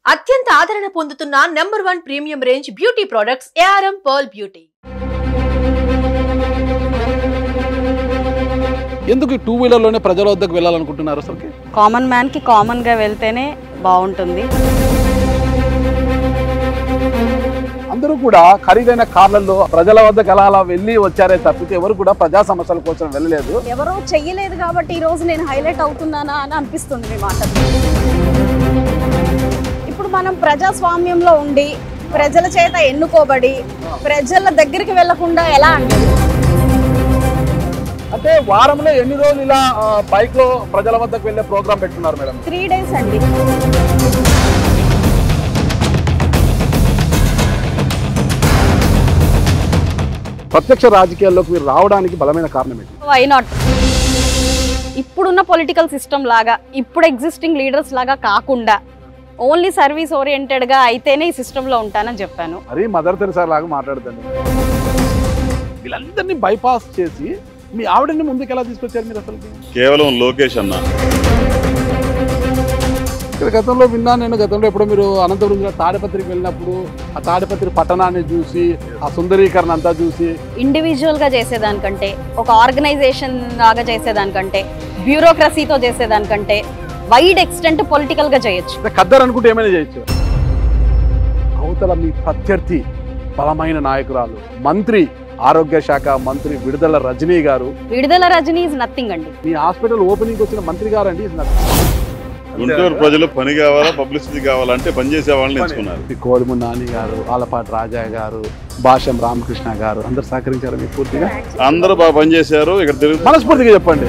అత్యంత ఆదరణ పొందుతున్న number 1 premium range beauty products ARM Pearl Beauty. ఎందుకు టూ వీలర్ లోనే ప్రజల వద్దకు వెళ్ళాలనుకుంటున్నారు అసలు? కామన్ మ్యాన్ కి కామన్ గా వెళ్తేనే బాగుంటుంది. అందరూ కూడా ఖరీదైన కార్లలో ప్రజల వద్దకు అలా వెళ్ళి వచ్చారే తప్పితే ఎవరు కూడా ప్రజా సమస్యల కోసం వెళ్ళలేదు. ఎవరో చెయ్యలేదు కాబట్టి ఈ రోజు నేను హైలైట్ అవుతున్నానా అని అనిపిస్తుంది మీ మాటలు. ఇప్పుడు మనం ప్రజాస్వామ్యంలో ఉండి ప్రజల చేత ఎన్నుకోబడి ప్రజల దగ్గరికి వెళ్లకుండా ఎలా అంటే వారంలో ఎన్ని రోజులు ఇలా బైక్ లో ప్రజల వద్దకు వెళ్ళే ప్రోగ్రామ్ పెట్టుకున్నారు మేడం? 3 days అండి. ప్రత్యక్ష రాజకీయాల్లోకి మీరు రావడానికి బలమైన కారణం ఏంటి? Why not? ఇప్పుడున్న పొలిటికల్ సిస్టమ్ లాగా ఇప్పుడు ఎగ్జిస్టింగ్ లీడర్స్ లాగా కాకుండా ఓన్లీ సర్వీస్ ఓరియంటెడ్ గా అయితేనే ఈ సిస్టమ్ లో ఉంటానని చెప్పాను. మరి మదర్ తెరెసా లాగా మాట్లాడుతాను. వీళ్ళందరినీ బైపాస్ చేసి మీ ఆవిడని ముందుకు ఎలా తీసుకొచ్చారు మీరు అసలు? కేవలం లోకేష్ అన్న. గతంలో విన్నా నేను, గతంలో ఎప్పుడో మీరు అనంతపురం జిల్లా తాడిపత్రికి వెళ్ళినప్పుడు ఆ తాడిపత్రి పట్టణాన్ని చూసి ఆ సుందరీకరణ అంతా చూసి ఇండివిజువల్ గా చేసేదానికంటే ఒక ఆర్గనైజేషన్ లాగా చేసేదానికంటే బ్యూరోక్రసీతో చేసేదానికంటే వైడ్ ఎక్స్టెంట్ పొలిటికల్ గా చేయొచ్చు. ఖద్దరు అనుకుంటే ఏమైనా చేయొచ్చు. అవతల మీ ప్రత్యర్థి బలమైన నాయకురాలు, మంత్రి, ఆరోగ్య శాఖ మంత్రి విడుదల రజనీ గారు. విడుదల రజనీ ఇస్ నథింగ్ అండి. మీ హాస్పిటల్ ఓపెనింగ్ వచ్చిన మంత్రి గారు అండి. గుంటూరు ప్రజలు పని కావాలా, పబ్లిసిటీ కావాలంటే పనిచేసే వాళ్ళని ఎంచుకున్నారు. కోడిము నాని గారు, ఆలపాటి రాజా గారు, భాష్యం రామకృష్ణ గారు అందరు సహకరించారు మీకు పూర్తిగా? అందరూ బాగా పనిచేశారు. ఇక్కడ మనస్ఫూర్తిగా చెప్పండి.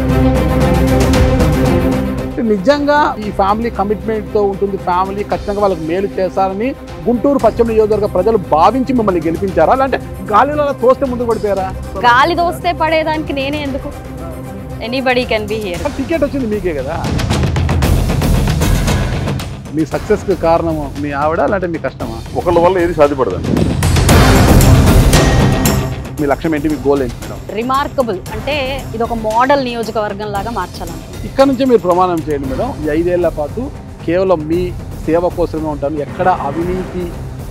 నిజంగా ఈ ఫ్యామిలీ కమిట్మెంట్ తో ఉంటుంది. ఫ్యామిలీ ఖచ్చితంగా వాళ్ళకి మేలు చేస్తారని గుంటూరు పశ్చిమ నియోజకవర్గ ప్రజలు భావించి మిమ్మల్ని గెలిపించారా, అంటే గాలిలో తోస్తే ముందుకు పడిపోయారా? గాలి దోస్తే పడేదానికి నేనే ఎందుకు? Anybody can be here. Ticket వచ్చింది మీకే కదా. మీ సక్సెస్ కి కారణము మీ ఆవిడ, లేదంటే మీ కష్టమా? ఒకళ్ళ వల్ల ఏది సాధ్యపడదండి. మీ లక్ష్యం ఏంటి? మీ గోల్ ఏంటి? రిమార్కబుల్ అంటే ఇది ఒక మోడల్ నియోజకవర్గం లాగా మార్చాలని. ఇక్కడ నుంచే మీరు ప్రమాణం చేయండి మేడం. ఈ 5 ఏళ్ల పాటు కేవలం మీ సేవ కోసమే ఉంటాను, ఎక్కడ అవినీతి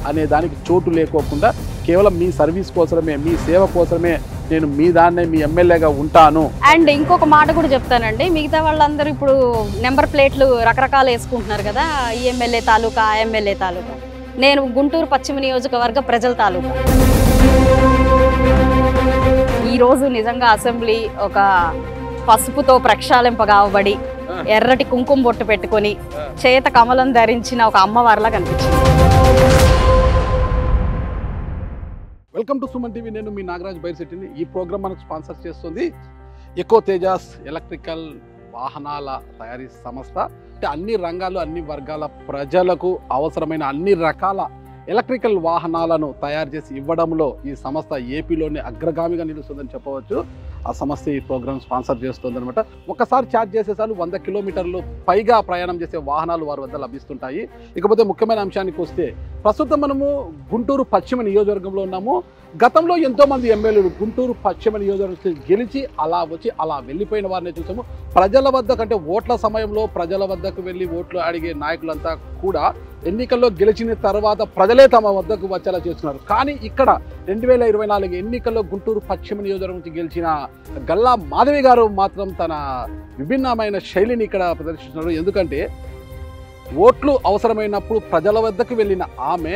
అనే దానికి చోటు లేకోకుండా కేవలం మీ సర్వీస్ కోసమే, మీ సేవ కోసమే నేను మీ దాన్నే మీ ఎమ్మెల్యేగా ఉంటాను. అండ్ ఇంకొక మాట కూడా చెప్తానండి, మిగతా వాళ్ళందరూ ఇప్పుడు నెంబర్ ప్లేట్లు రకరకాలు వేసుకుంటున్నారు కదా, ఈ ఎమ్మెల్యే తాలూకా, ఆ ఎమ్మెల్యే తాలూకా. నేను గుంటూరు పశ్చిమ నియోజకవర్గ ప్రజల తాలూకా. ఈరోజు నిజంగా అసెంబ్లీ ఒక పసుపుతో ప్రక్షాళింపగావబడి ఎర్రటి కుంకుమ బొట్టు పెట్టుకొని చేత కమలం ధరించిన ఒక అమ్మవారిలా కనిపించింది. Welcome to Suman TV. నేను మీ నాగరాజ్ బైర్శెట్టిని. ఈ ప్రోగ్రామ్ మనకు స్పాన్సర్ చేస్తుంది ఎకో తేజాస్ ఎలక్ట్రికల్ వాహనాల తయారీ సంస్థ. అంటే అన్ని రంగాలు, అన్ని వర్గాల ప్రజలకు అవసరమైన అన్ని రకాల ఎలక్ట్రికల్ వాహనాలను తయారు చేసి ఇవ్వడంలో ఈ సంస్థ ఏపీలోనే అగ్రగామిగా నిలుస్తుందని చెప్పవచ్చు. ఆ సంస్థ ఈ ప్రోగ్రామ్ స్పాన్సర్ చేస్తుంది అనమాట. ఒకసారి ఛార్జ్ చేసేసారి 100 కిలోమీటర్లు పైగా ప్రయాణం చేసే వాహనాలు వారి వద్ద లభిస్తుంటాయి. ఇకపోతే ముఖ్యమైన అంశానికి వస్తే, ప్రస్తుతం మనము గుంటూరు పశ్చిమ నియోజకవర్గంలో ఉన్నాము. గతంలో ఎంతోమంది ఎమ్మెల్యేలు గుంటూరు పశ్చిమ నియోజకవర్గం గెలిచి అలా వచ్చి అలా వెళ్ళిపోయిన వారిని చూసాము. ప్రజల వద్దకు, అంటే ఓట్ల సమయంలో ప్రజల వద్దకు వెళ్ళి ఓట్లు అడిగే నాయకులంతా కూడా ఎన్నికల్లో గెలిచిన తర్వాత ప్రజలే తమ వద్దకు వచ్చేలా చేస్తున్నారు. కానీ ఇక్కడ 2024 ఎన్నికల్లో గుంటూరు పశ్చిమ నియోజకవర్గం నుంచి గెలిచిన గల్లా మాధవి గారు మాత్రం తన విభిన్నమైన శైలిని ఇక్కడ ప్రదర్శిస్తున్నారు. ఎందుకంటే ఓట్లు అవసరమైనప్పుడు ప్రజల వద్దకు వెళ్ళిన ఆమె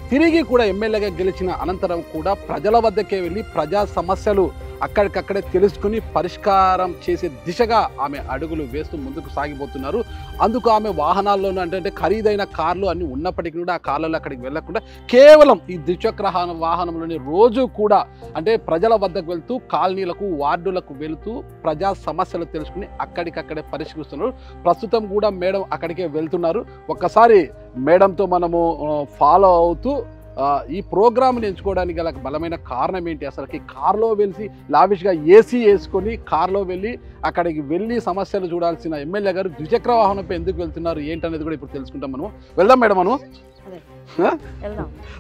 తిరిగి కూడా ఎమ్మెల్యేగా గెలిచిన అనంతరం కూడా ప్రజల వద్దకే వెళ్ళి ప్రజా సమస్యలు అక్కడికక్కడే తెలుసుకుని పరిష్కారం చేసే దిశగా ఆమె అడుగులు వేస్తూ ముందుకు సాగిపోతున్నారు. అందుకు ఆమె వాహనాల్లోనూ అంటే ఖరీదైన కార్లు అన్ని ఉన్నప్పటికీ కూడా ఆ కార్లలో అక్కడికి వెళ్ళకుండా కేవలం ఈ ద్విచక్ర వాహనంలోని రోజు కూడా అంటే ప్రజల వద్దకు వెళ్తూ కాలనీలకు, వార్డులకు వెళుతూ ప్రజా సమస్యలు తెలుసుకుని అక్కడికక్కడే పరిష్కరిస్తున్నారు. ప్రస్తుతం కూడా మేడం అక్కడికే వెళ్తున్నారు. ఒక్కసారి మేడంతో మనము ఫాలో అవుతూ ఈ ప్రోగ్రామ్ని ఎంచుకోవడానికి గల బలమైన కారణం ఏంటి, అసలుకి కార్లో వెళ్ళి లావిష్గా ఏసీ వేసుకొని కార్లో వెళ్ళి అక్కడికి వెళ్ళి సమస్యలు చూడాల్సిన ఎమ్మెల్యే గారు ద్విచక్ర వాహనంపై ఎందుకు వెళ్తున్నారు ఏంటనేది కూడా ఇప్పుడు తెలుసుకుంటాం. మనం వెళ్దాం మేడం. మనం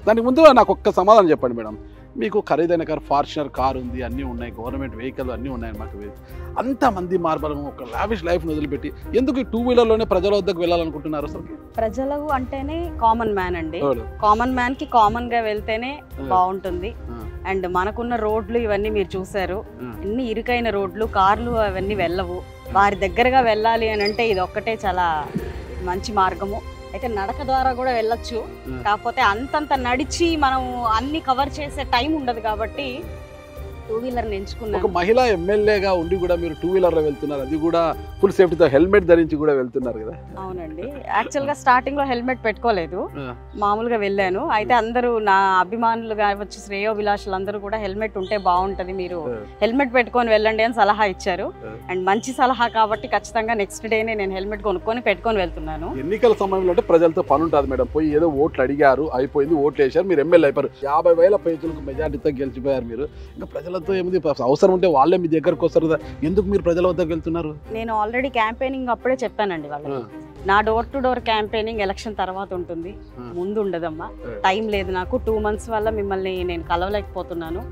దానికి ముందు నాకు ఒక్క సమాధానం చెప్పండి మేడం. మీకు ఖరీదైన కారు ఫార్చునర్ కారు ఉంది, అన్నీ ఉన్నాయి, గవర్నమెంట్ వెహికల్ అన్నీ ఉన్నాయి. మాకు అంతమంది మార్బలం ఒక లావిష్ లైఫ్ని వదిలిపెట్టి ఎందుకు ఈ 2 వీలర్లోనే ప్రజల వద్దకు వెళ్ళాలనుకుంటున్నారు? అసలు ప్రజలు అంటేనే కామన్ మ్యాన్ అండి. కామన్ మ్యాన్ కి కామన్ గా వెళ్తేనే బాగుంటుంది. అండ్ మనకున్న రోడ్లు ఇవన్నీ మీరు చూసారు, అన్ని ఇరుకైన రోడ్లు, కార్లు అవన్నీ వెళ్ళవు. వారి దగ్గరగా వెళ్ళాలి అని అంటే ఇది ఒక్కటే చాలా మంచి మార్గము. అయితే నడక ద్వారా కూడా వెళ్ళొచ్చు, కాకపోతే అంతంత నడిచి మనం అన్ని కవర్ చేసే టైం ఉండదు కాబట్టి 2 వీలర్ ఎంచుకున్నాను. ఒక మహిళా ఎమ్మెల్యేగా ఉండి కూడా మీరు 2 వీలర్ లో వెళ్తున్నారు, అది కూడా ఫుల్ సేఫ్టీతో హెల్మెట్ ధరించి కూడా వెళ్తున్నారు కదా? అవునండి, యాక్చువల్ గా స్టార్టింగ్ లో హెల్మెట్ పెట్టుకోలేదు, మామూలుగా వెళ్ళాను. అయితే అందరూ నా అభిమానులు కావచ్చు, శ్రేయోభిలాషులు అందరూ కూడా హెల్మెట్ ఉంటే బాగుంటది, మీరు హెల్మెట్ పెట్టుకొని వెళ్ళండి అని సలహా ఇచ్చారు. అండ్ మంచి సలహా కాబట్టి ఖచ్చితంగా నెక్స్ట్ డేనే నేను హెల్మెట్ పెట్టుకొని వెళ్తున్నాను. ఎన్నికల సమయంలో అంటే ప్రజలతో పని ఉంటుంది మేడం. పోయి ఏదో ఓట్లు అడిగారు, అయిపోయింది, ఓట్లు వేశారు, మీరు ఎమ్మెల్యే అయిపోయారు, 50,000 పేజీలకు మెజార్టీతో గెలిచిపోయారు మీరు. ఇంకా ప్రజలతో ఏముంది, అవసరం ఉంటే వాళ్ళే మీ దగ్గరకు వస్తారు కదా, ఎందుకు మీరు ప్రజల వద్దకు వెళ్తున్నారు? నేను ఆల్రెడీ క్యాంపెయినింగ్ అప్పుడే చెప్పానండి వాళ్ళకి, నా door to door campaigning election తర్వాత ఉంటుంది, ముందు ఉండదమ్మా, టైం లేదు నాకు, 2 months వల్ల మిమ్మల్ని నేను కలవలేకపోతున్నాను.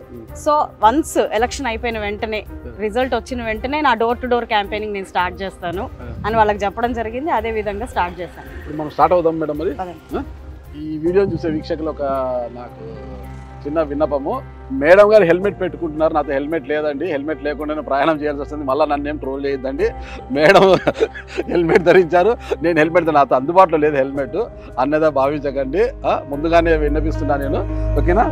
సో వన్స్ ఎలక్షన్ అయిపోయిన వెంటనే, రిజల్ట్ వచ్చిన వెంటనే నా డోర్ టు డోర్ క్యాంపెయినింగ్ నేను స్టార్ట్ చేస్తాను అని వాళ్ళకి చెప్పడం జరిగింది. అదే విధంగా స్టార్ట్ చేశాను. మనం స్టార్ట్ అవుదాం మేడం. మరి ఈ వీడియోని చూసే వీక్షకులు ఒక నాకు చిన్న విన్నపము, మేడం గారు హెల్మెట్ పెట్టుకుంటున్నారు, నాతో హెల్మెట్ లేదండి, హెల్మెట్ లేకుండానే ప్రయాణం చేయాల్సి వస్తుంది, మళ్ళీ నన్ను ఏం ట్రోల్ చేయొద్దండి, మేడం హెల్మెట్ ధరించారు, నేను హెల్మెట్ నాతో అందుబాటులో లేదు హెల్మెట్ అన్నదా భావించకండి, ముందుగానే విన్నపిస్తున్నా నేను, ఓకేనా?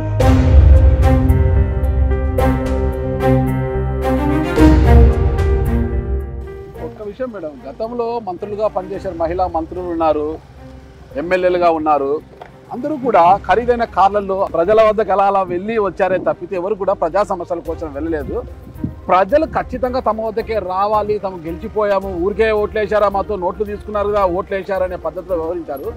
ఒక్క విషయం మేడం, గతంలో మంత్రులుగా పనిచేశారు, మహిళా మంత్రులు ఉన్నారు, ఎమ్మెల్యేలుగా ఉన్నారు, అందరూ కూడా ఖరీదైన కార్లలో ప్రజల వద్దకు ఎలా వెళ్ళి వచ్చారే తప్పితే ఎవరు కూడా ప్రజా సమస్యల కోసం వెళ్ళలేదు. ప్రజలు ఖచ్చితంగా తమ వద్దకే రావాలి, తమ గెలిచిపోయాము, ఊరికే ఓట్లు వేశారా, మాతో నోట్లు తీసుకున్నారుగా ఓట్లు వేశారనే పద్ధతిలో వ్యవహరించారు.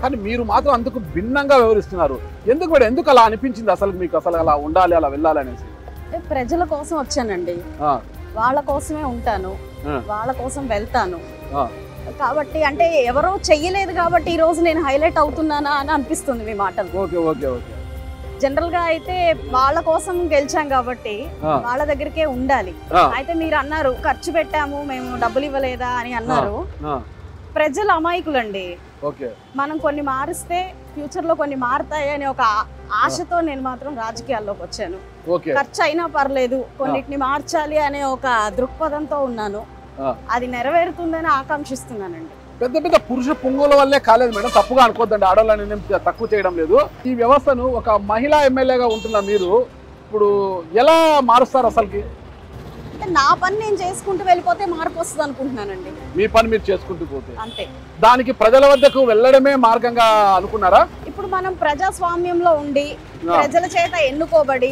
కానీ మీరు మాత్రం అందుకు భిన్నంగా వ్యవహరిస్తున్నారు. ఎందుకు మేడం, ఎందుకు అలా అనిపించింది అసలు మీకు, అసలు అలా ఉండాలి, అలా వెళ్ళాలి అనేసి? ప్రజల కోసం వచ్చానండి, వాళ్ళ కోసమే ఉంటాను, వాళ్ళ కోసం వెళ్తాను కాబట్టి. అంటే ఎవరో చెయ్యలేదు కాబట్టి ఈ రోజు నేను హైలైట్ అవుతున్నానా అని అనిపిస్తుంది మీ మాటలు. Okay okay okay. జనరల్ గా అయితే వాళ్ళ కోసం గెలిచాం కాబట్టి వాళ్ళ దగ్గరికే ఉండాలి. అయితే మీరు అన్నారు ఖర్చు పెట్టాము మేము డబ్బులు ఇవ్వలేదా అని అన్నారు. ప్రజలు అమాయకులండి, మనం కొన్ని మారిస్తే ఫ్యూచర్ లో కొన్ని మారుతాయి అనే ఒక ఆశతో నేను మాత్రం రాజకీయాల్లోకి వచ్చాను. ఖర్చు అయినా పర్లేదు, కొన్నిటిని మార్చాలి అనే ఒక దృక్పథంతో ఉన్నాను, అది నెరవేరుతుందని ఆకాంక్షిస్తున్నానండి. పెద్ద పెద్ద పురుష పొంగుల వల్లే కాలేదు మేడం, తప్పుగా అనుకోద్దండి, ఆడవాళ్ళని నేను తక్కువ చేయడం లేదు. ఈ వ్యవస్థను ఒక మహిళా ఎమ్మెల్యేగా ఉంటున్న మీరు ఇప్పుడు ఎలా మారుస్తారు అసలుకి? నా పని నేను చేసుకుంటూ వెళ్ళిపోతే మార్పు వస్తుంది అనుకుంటున్నానండి. మీ పని మీరు చేసుకుంటూ పోతే అంతే, దానికి ప్రజల వద్దకు వెళ్ళడమే మార్గంగా అనుకున్నారా? ఇప్పుడు మనం ప్రజాస్వామ్యంలో ఉండి ప్రజల చేత ఎన్నుకోబడి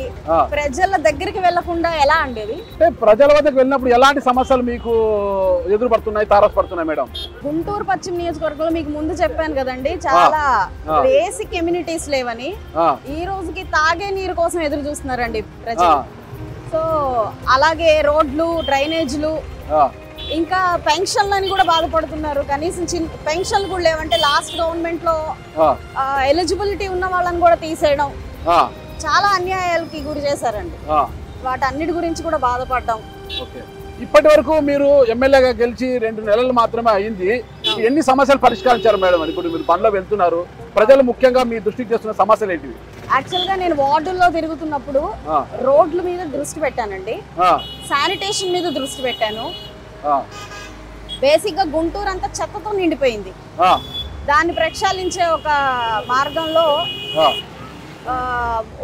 ప్రజల దగ్గరికి వెళ్లకుండా ఎలా అండేది? ప్రజల వద్దకు వెళ్ళినప్పుడు ఎలాంటి సమస్యలు మీకు ఎదురుపడుతున్నాయి, తారసపడుతున్నాయి మేడం? గుంటూరు పశ్చిమ నియోజకవర్గంలో మీకు ముందు చెప్పాను కదండి, చాలా బేసిక్ కమ్యూనిటీస్ లేవని. ఈ రోజుకి తాగే నీరు కోసం ఎదురు చూస్తున్నారండి ప్రజలు. సో అలాగే రోడ్లు, డ్రైనేజ్లు, ఇంకా పెన్షన్లని కూడా బాధపడుతున్నారు. కనీసం పెన్షన్లు కూడా లేవంటే లాస్ట్ గవర్నమెంట్ లో ఎలిజిబిలిటీ ఉన్న వాళ్ళని కూడా తీసేయడం, చాలా అన్యాయాలకి గురి చేశారండి. వాటన్నిటి గురించి కూడా బాధపడ్డాం. ఇప్పటి వరకు మీరు ఎమ్మెల్యేగా గెలిచి 2 నెలలు మాత్రమే అయింది, ఎన్ని సమస్యలు పరిష్కరించారు మేడం? ఇప్పుడు మీరు పనిలో వెళ్తున్నారు, ప్రజలు ముఖ్యంగా మీ దృష్టికి చేస్తున్న సమస్యలు ఏంటివి? యాక్చువల్ గా నేను వార్డుల్లో తిరుగుతున్నప్పుడు రోడ్ల మీద దృష్టి పెట్టానండి, శానిటేషన్ మీద దృష్టి పెట్టాను. బేసిక్ గా గుంటూరు అంతా చెత్తతో నిండిపోయింది, దాన్ని ప్రక్షాళించే ఒక మార్గంలో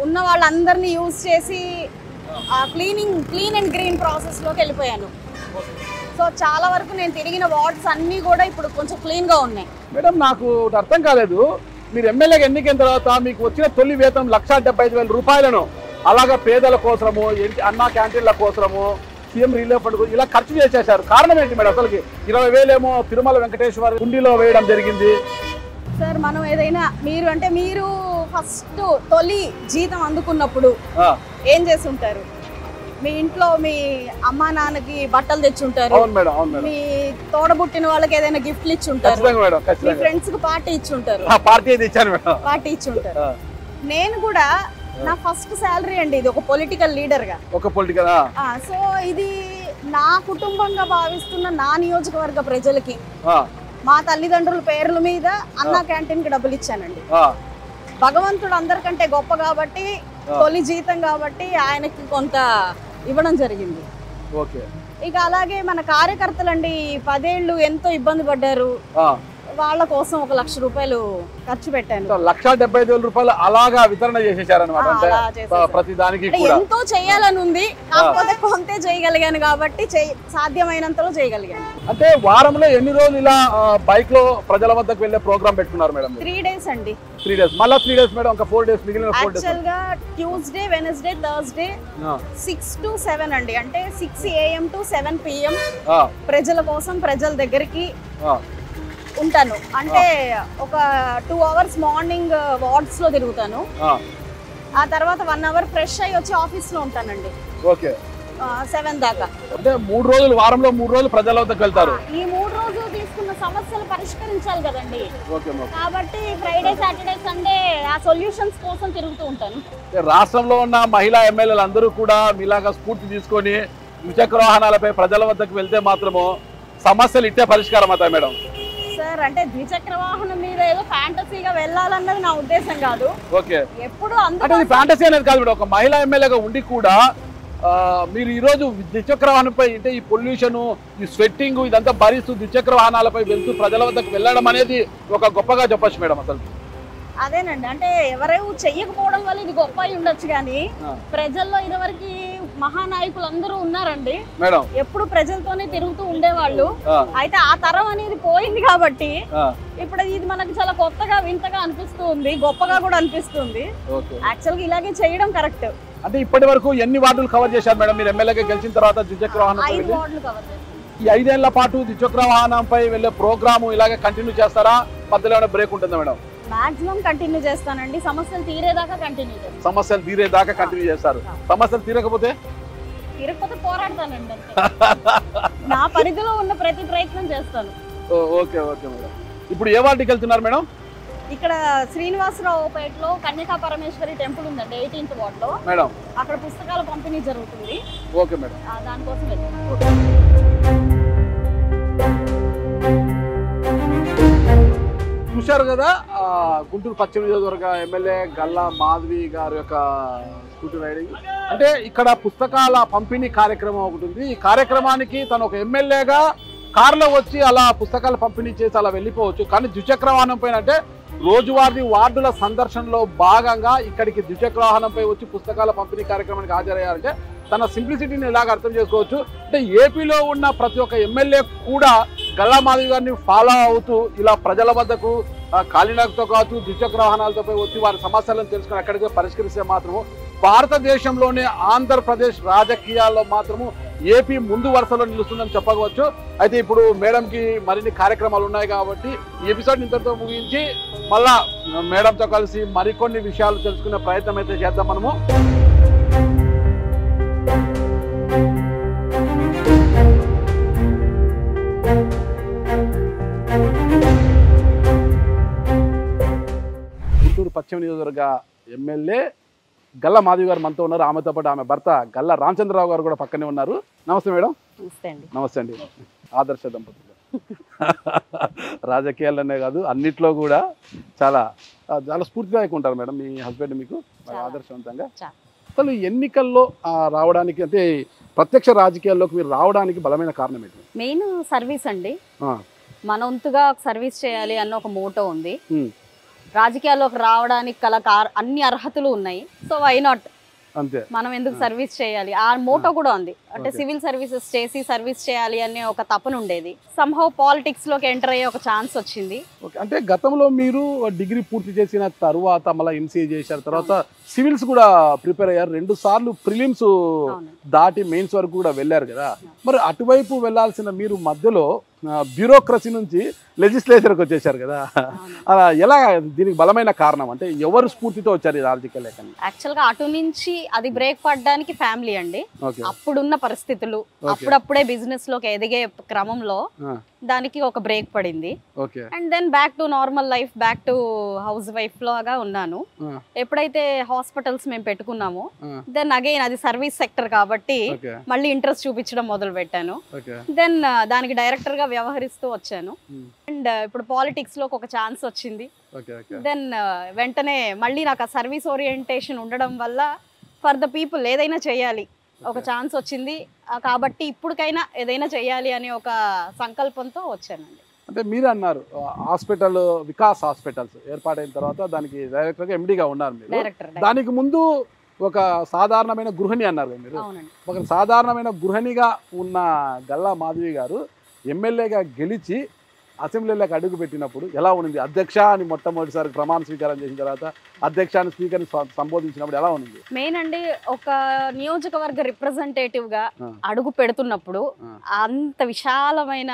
ఉన్న వాళ్ళందరినీ యూజ్ చేసి క్లీన్ అండ్ గ్రీన్ ప్రాసెస్ లోకి వెళ్ళిపోయాను. సో చాలా వరకు నేను తిరిగిన వార్డ్స్ అన్ని కూడా ఇప్పుడు కొంచెం క్లీన్ గా ఉన్నాయి. మేడం నాకు అర్థం కాలేదు, మీరు ఎమ్మెల్యేగా ఎన్నికైన తర్వాత మీకు వచ్చిన తొలి వేతనం 1,75,000 రూపాయలను అలాగా పేదల కోసము, అన్నా క్యాంటీన్ల కోసము, సీఎం రిలీఫ్ ఫండ్ ఇలా ఖర్చు చేసేసారు. కారణం ఏంటి మేడం? అసలుకి 20,000 ఏమో తిరుమల వెంకటేశ్వర హుండీలో వేయడం జరిగింది. సార్ మనం ఏదైనా మీరు ఫస్ట్ తొలి జీతం అందుకున్నప్పుడు ఏం చేసి ఉంటారు? మీ ఇంట్లో మీ అమ్మా నాన్నకి బట్టలు తెచ్చుంటారు, మీ తోడబుట్టిన వాళ్ళకి ఏదైనా గిఫ్ట్లు ఇచ్చి ఉంటారు, మీ ఫ్రెండ్స్ కి పార్టీ ఇచ్చి ఉంటారు. నేను కూడా నా ఫస్ట్ శాలరీ అండి ఇది, ఒక పొలిటికల్ లీడర్ గా. ఒక పొలిటికల్ సో ఇది నా కుటుంబంగా భావిస్తున్న నా నియోజకవర్గ ప్రజలకి మా తల్లిదండ్రుల పేర్ల మీద అన్నా క్యాంటీన్ కి డబ్బులు ఇచ్చానండి. భగవంతుడు అందరికంటే గొప్ప కాబట్టి, తొలి జీతం కాబట్టి ఆయనకి కొంత ఇవ్వడం జరిగింది. ఇక అలాగే మన కార్యకర్తలండి 10 ఏళ్ళు ఎంతో ఇబ్బంది పడ్డారు, వాళ్ళ కోసం 1 లక్ష రూపాయలు ఖర్చు పెట్టాను. 1,75,000 అలాగా వితరణ చేసేసారనమాట. ప్రతి దానికి ఎంతో చేయాలని ఉంది, కాకపోతే కొంతే చేయగలిగాను కాబట్టి సాధ్యమైనంతలో చేయగలిగాను. అంటే వారంలో ఎన్ని రోజులు ఇలా బైక్ లో ప్రజల వద్దకు వెళ్ళే ప్రోగ్రామ్ పెట్టుకున్నారు మేడం? 3 డేస్ అండి. 3 డేస్, మళ్ళీ 3 డేస్ మేడం, ఒక 4 డేస్ మిగిలిన 4 డేస్. యాక్చువల్ గా ట్యూస్డే, వెనస్డే, థర్స్డే 6 to 7 అండి. అంటే 6 AM to 7 PM ప్రజల కోసం, ప్రజల దగ్గరికి ఉంటాను. అంటే ఒక 2 hours మార్నింగ్ వార్డ్స్ లో తిరుగుతాను. ఆ తర్వాత 1 hour ఫ్రెష్ అయ్యి వచ్చి ఆఫీస్ లో ఉంటానండి. 7 దాకా. అంటే 3 రోజులు, వారంలో 3 రోజులు ప్రజల వద్దకు వెళ్తారు. ఈ 3 రోజులు తీసుకున్న సమస్యలు పరిష్కరించాలి కదండి. కాబట్టి ఫ్రైడే, సాటర్డే, సండే ఆ సొల్యూషన్స్ కోసం తిరుగుతూ ఉంటాను. రాష్ట్రంలో ఉన్న మహిళా ఎమ్మెల్యేలు అందరూ కూడా మీలాగా స్ఫూర్తి తీసుకొని ద్విచక్ర వాహనాలపై ప్రజల వద్దకు వెళ్తే మాత్రము సమస్యలు ఇట్టే పరిష్కారం అవుతాయి మేడం. సార్ అంటే ద్విచక్ర వాహనం మీద ఏదో ఫ్యాంటసీగా వెళ్ళాలన్నది నా ఉద్దేశం కాదు. ఎప్పుడు అంటే ఫ్యాంటసీ అనేది కాదు మేడం, ఒక మహిళా ఎమ్మెల్యేగా ఉండి కూడా మీరు ఈ రోజు ద్విచక్ర వాహనంపై అంటే ఈ పొల్యూషన్, ఈ స్వెట్టింగ్ ఇదంతా భరిస్తూ ద్విచక్ర వాహనాలపై వెళ్తూ ప్రజల వద్దకు వెళ్ళడం అనేది ఒక గొప్పగా చెప్పొచ్చు మేడం. అసలు అదేనండి, అంటే ఎవరేమో చెయ్యకపోవడం వల్ల ఇది గొప్ప అయి ఉండొచ్చు, కానీ ప్రజల్లో ఇదివరకు మహానాయకులు అందరూ ఉన్నారండి మేడం, ఎప్పుడు ప్రజలతోనే తిరుగుతూ ఉండేవాళ్ళు. అయితే ఆ తరం అనేది పోయింది కాబట్టి ఇప్పుడు ఇది మనకి చాలా కొత్తగా, వింతగా అనిపిస్తూ ఉంది, గొప్పగా కూడా అనిపిస్తుంది. యాక్చువల్ గా ఇలాగే చేయడం కరెక్ట్. అంటే ఇప్పటి వరకు ఎన్ని వార్డులు కవర్ చేశారు మేడం మీరు ఎమ్మెల్యేగా గెలిచిన తర్వాత? ద్విచక్ర వాహనం 5 వార్డులు కవర్ చేశారు. ఈ 5 ఏళ్ల పాటు ద్విచక్ర వాహనంపై వెళ్లే ప్రోగ్రాము ఇలాగే కంటిన్యూ చేస్తారా? మధ్యలో ఏమైనా బ్రేక్ ఉంటుందా మేడం? మాక్సిమం కంటిన్యూ చేస్తానండి. సమస్యలు తీరేదాకా కంటిన్యూ చేస్తాను. సమస్యలు తీరేదాకా కంటిన్యూ చేస్తారు. సమస్యలు తీరకపోతే పోరాడతానండి. నా పరిధిలో ఉన్న ప్రతి ప్రయత్నం చేస్తాను. Okay okay madam. ఇప్పుడు ఏ వార్డుకి వెళ్తున్నారు మేడం? ఇక్కడ శ్రీనివాసరావు పేటలో కన్యకా పరమేశ్వరి టెంపుల్ ఉందండి, 18th వార్డులో మేడం. అక్కడ పుస్తకాల పంపిణీ జరుగుతుంది. Okay madam. దానికోసం వెళ్తాను. చూశారు కదా గుంటూరు పశ్చిమ నియోజకవర్గ ఎమ్మెల్యే గల్లా మాధవి గారి యొక్క స్కూటీ రైడింగ్. అంటే ఇక్కడ పుస్తకాల పంపిణీ కార్యక్రమం ఒకటి ఉంది. ఈ కార్యక్రమానికి తను ఒక ఎమ్మెల్యేగా కారులో వచ్చి అలా పుస్తకాలు పంపిణీ చేసి అలా వెళ్ళిపోవచ్చు. కానీ ద్విచక్ర వాహనం పైన అంటే రోజువారీ వార్డుల సందర్శనలో భాగంగా ఇక్కడికి ద్విచక్ర వాహనంపై వచ్చి పుస్తకాల పంపిణీ కార్యక్రమానికి హాజరయ్యారంటే తన సింప్లిసిటీని ఇలాగ అర్థం చేసుకోవచ్చు. అంటే ఏపీలో ఉన్న ప్రతి ఒక్క ఎమ్మెల్యే కూడా గల్లా మాధవి గారిని ఫాలో అవుతూ ఇలా ప్రజల వద్దకు కాలినడకతో కావచ్చు, ద్విచక్ర వాహనాలతో వచ్చి వారి సమస్యలను తెలుసుకుని అక్కడికి పరిష్కరిస్తే మాత్రము భారతదేశంలోనే ఆంధ్రప్రదేశ్ రాజకీయాల్లో మాత్రము ఏపీ ముందు వరుసలో నిలుస్తుందని చెప్పవచ్చు. అయితే ఇప్పుడు మేడంకి మరిన్ని కార్యక్రమాలు ఉన్నాయి కాబట్టి ఈ ఎపిసోడ్ ఇంతటితో ముగించి మళ్ళా మేడంతో కలిసి మరికొన్ని విషయాలు తెలుసుకునే ప్రయత్నం అయితే చేద్దాం మనము. గుంటూరు పశ్చిమ నియోజకవర్గ ఎమ్మెల్యే గల్లా మాధవి గారు మనతో ఉన్నారు. ఆమెతో పాటు ఆమె భర్త గల్లా రామచంద్రరావు గారు కూడా పక్కనే ఉన్నారు. నమస్తే మేడం. నమస్తే అండి. ఆదర్శ దంపతులు. రాజకీయాలనే కాదు అన్నిట్లో కూడా చాలా చాలా స్ఫూర్తిదాయకంగా ఉంటారు మేడం మీ హస్బెండ్, మీకు ఆదర్శవంతంగా. అసలు ఎన్నికల్లో రావడానికి అంటే ప్రత్యక్ష రాజకీయాల్లోకి మీరు రావడానికి బలమైన కారణం ఏంటి? మెయిన్ సర్వీస్ అండి. మన వంతుగా సర్వీస్ చేయాలి అన్న ఒక మోటో ఉంది. రాజకీయాల్లోకి రావడానికి కల అన్ని అర్హతలు ఉన్నాయి. సో వై నాట్, అంతే, మనం ఎందుకు సర్వీస్ చేయాలి ఆ మోటో కూడా ఉంది. అంటే సివిల్ సర్వీసెస్ చేసి సర్వీస్ చేయాలి అనే ఒక తపన ఉండేది. సంహౌ పాలిటిక్స్ లోకి ఎంటర్ అయ్యే ఒక ఛాన్స్ వచ్చింది. అంటే గతంలో మీరు డిగ్రీ పూర్తి చేసిన తర్వాత మళ్ళీ ఎంసీఏ చేశారు, తర్వాత సివిల్స్ కూడా ప్రిపేర్ అయ్యారు. 2 సార్లు ప్రిలిమ్స్ దాటి మెయిన్స్ వరకు కూడా వెళ్ళారు కదా. మరి అటువైపు వెళ్లాల్సిన మీరు మధ్యలో బ్యూరోక్రసీ నుంచి లెజిస్లేచర్కి వచ్చేసారు కదా. అలా ఎలా, దీనికి బలమైన కారణం అంటే ఎవరు స్ఫూర్తితో వచ్చారు ఈ రాజకీయ లేఖని? యాక్చువల్ గా అటు నుంచి అది బ్రేక్ పడడానికి ఫ్యామిలీ అండి. అప్పుడున్న పరిస్థితులు, అప్పుడప్పుడే బిజినెస్ లోకి ఎదిగే క్రమంలో దానికి ఒక బ్రేక్ పడింది. Okay. And then back to normal life, back to housewife లాగా ఉన్నాను. ఎప్పుడైతే హాస్పిటల్స్ మేము పెట్టుకున్నామో దెన్ అగైన్ అది సర్వీస్ సెక్టర్ కాబట్టి మళ్ళీ ఇంట్రెస్ట్ చూపించడం మొదలు పెట్టాను. దెన్ దానికి డైరెక్టర్ గా వ్యవహరిస్తూ వచ్చాను. అండ్ ఇప్పుడు పాలిటిక్స్ లో ఒక ఛాన్స్ వచ్చింది. దెన్ వెంటనే మళ్ళీ నాకు ఆ సర్వీస్ ఓరియంటేషన్ ఉండడం వల్ల ఫర్ ద పీపుల్ ఏదైనా చేయాలి, ఒక ఛాన్స్ వచ్చింది కాబట్టి ఇప్పటికైనా ఏదైనా చేయాలి అనే ఒక సంకల్పంతో వచ్చానండి. అంటే మీరు అన్నారు హాస్పిటల్ వికాస్ హాస్పిటల్స్ ఏర్పాటైన తర్వాత దానికి డైరెక్టర్గా ఎండీగా ఉన్నారు మీరు. దానికి ముందు ఒక సాధారణమైన గృహిణి అన్నారు మీరు. ఒక సాధారణమైన గృహిణిగా ఉన్న గల్లా మాధవి గారు ఎమ్మెల్యేగా గెలిచి అసెంబ్లీలోకి అడుగు పెట్టినప్పుడు ఎలా ఉంది? అధ్యక్ష అని మొట్టమొదటిసారి ప్రమాణ స్వీకారం చేసిన తర్వాత అధ్యక్ష అని స్పీకర్ని సంబోధించినప్పుడు ఎలా ఉంది? మెయిన్ అండి, ఒక నియోజకవర్గ రిప్రజెంటేటివ్ గా అడుగు పెడుతున్నప్పుడు అంత విశాలమైన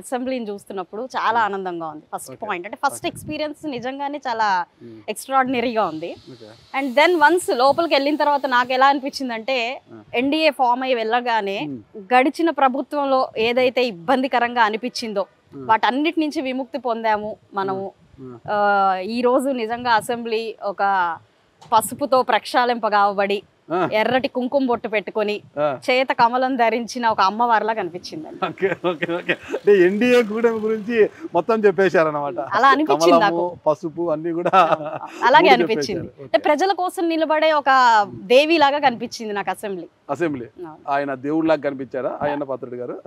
అసెంబ్లీని చూస్తున్నప్పుడు చాలా ఆనందంగా ఉంది. ఫస్ట్ పాయింట్ అంటే ఫస్ట్ ఎక్స్పీరియన్స్ నిజంగానే చాలా ఎక్స్ట్రాడినరీగా ఉంది. అండ్ దెన్ వన్స్ లోపలికి వెళ్ళిన తర్వాత నాకు ఎలా అనిపించింది అంటే ఎన్డీఏ ఫామ్ అయ్యి వెళ్ళగానే గడిచిన ప్రభుత్వంలో ఏదైతే ఇబ్బందికరంగా అనిపించిందో వాటన్నిటి నుంచి విముక్తి పొందాము మనము. ఈ రోజు నిజంగా అసెంబ్లీ ఒక పసుపుతో ప్రక్షాళింపగాబడి ఎర్రటి కుంకుమ బొట్టు పెట్టుకొని చేత కమలం ధరించిన ఒక అమ్మవారిలా కనిపించింది. ఎన్డీఏ కూటమి గురించి మొత్తం చెప్పేశారన్నమాట. అలా అనిపించింది నాకు, పసుపు అన్ని కూడా అలాగే అనిపించింది. అంటే ప్రజల కోసం నిలబడే ఒక దేవి లాగా కనిపించింది నాకు అసెంబ్లీ. ఆయన దేవుడిలాగా కనిపించారా ఆయన పాత్రుడు గారు?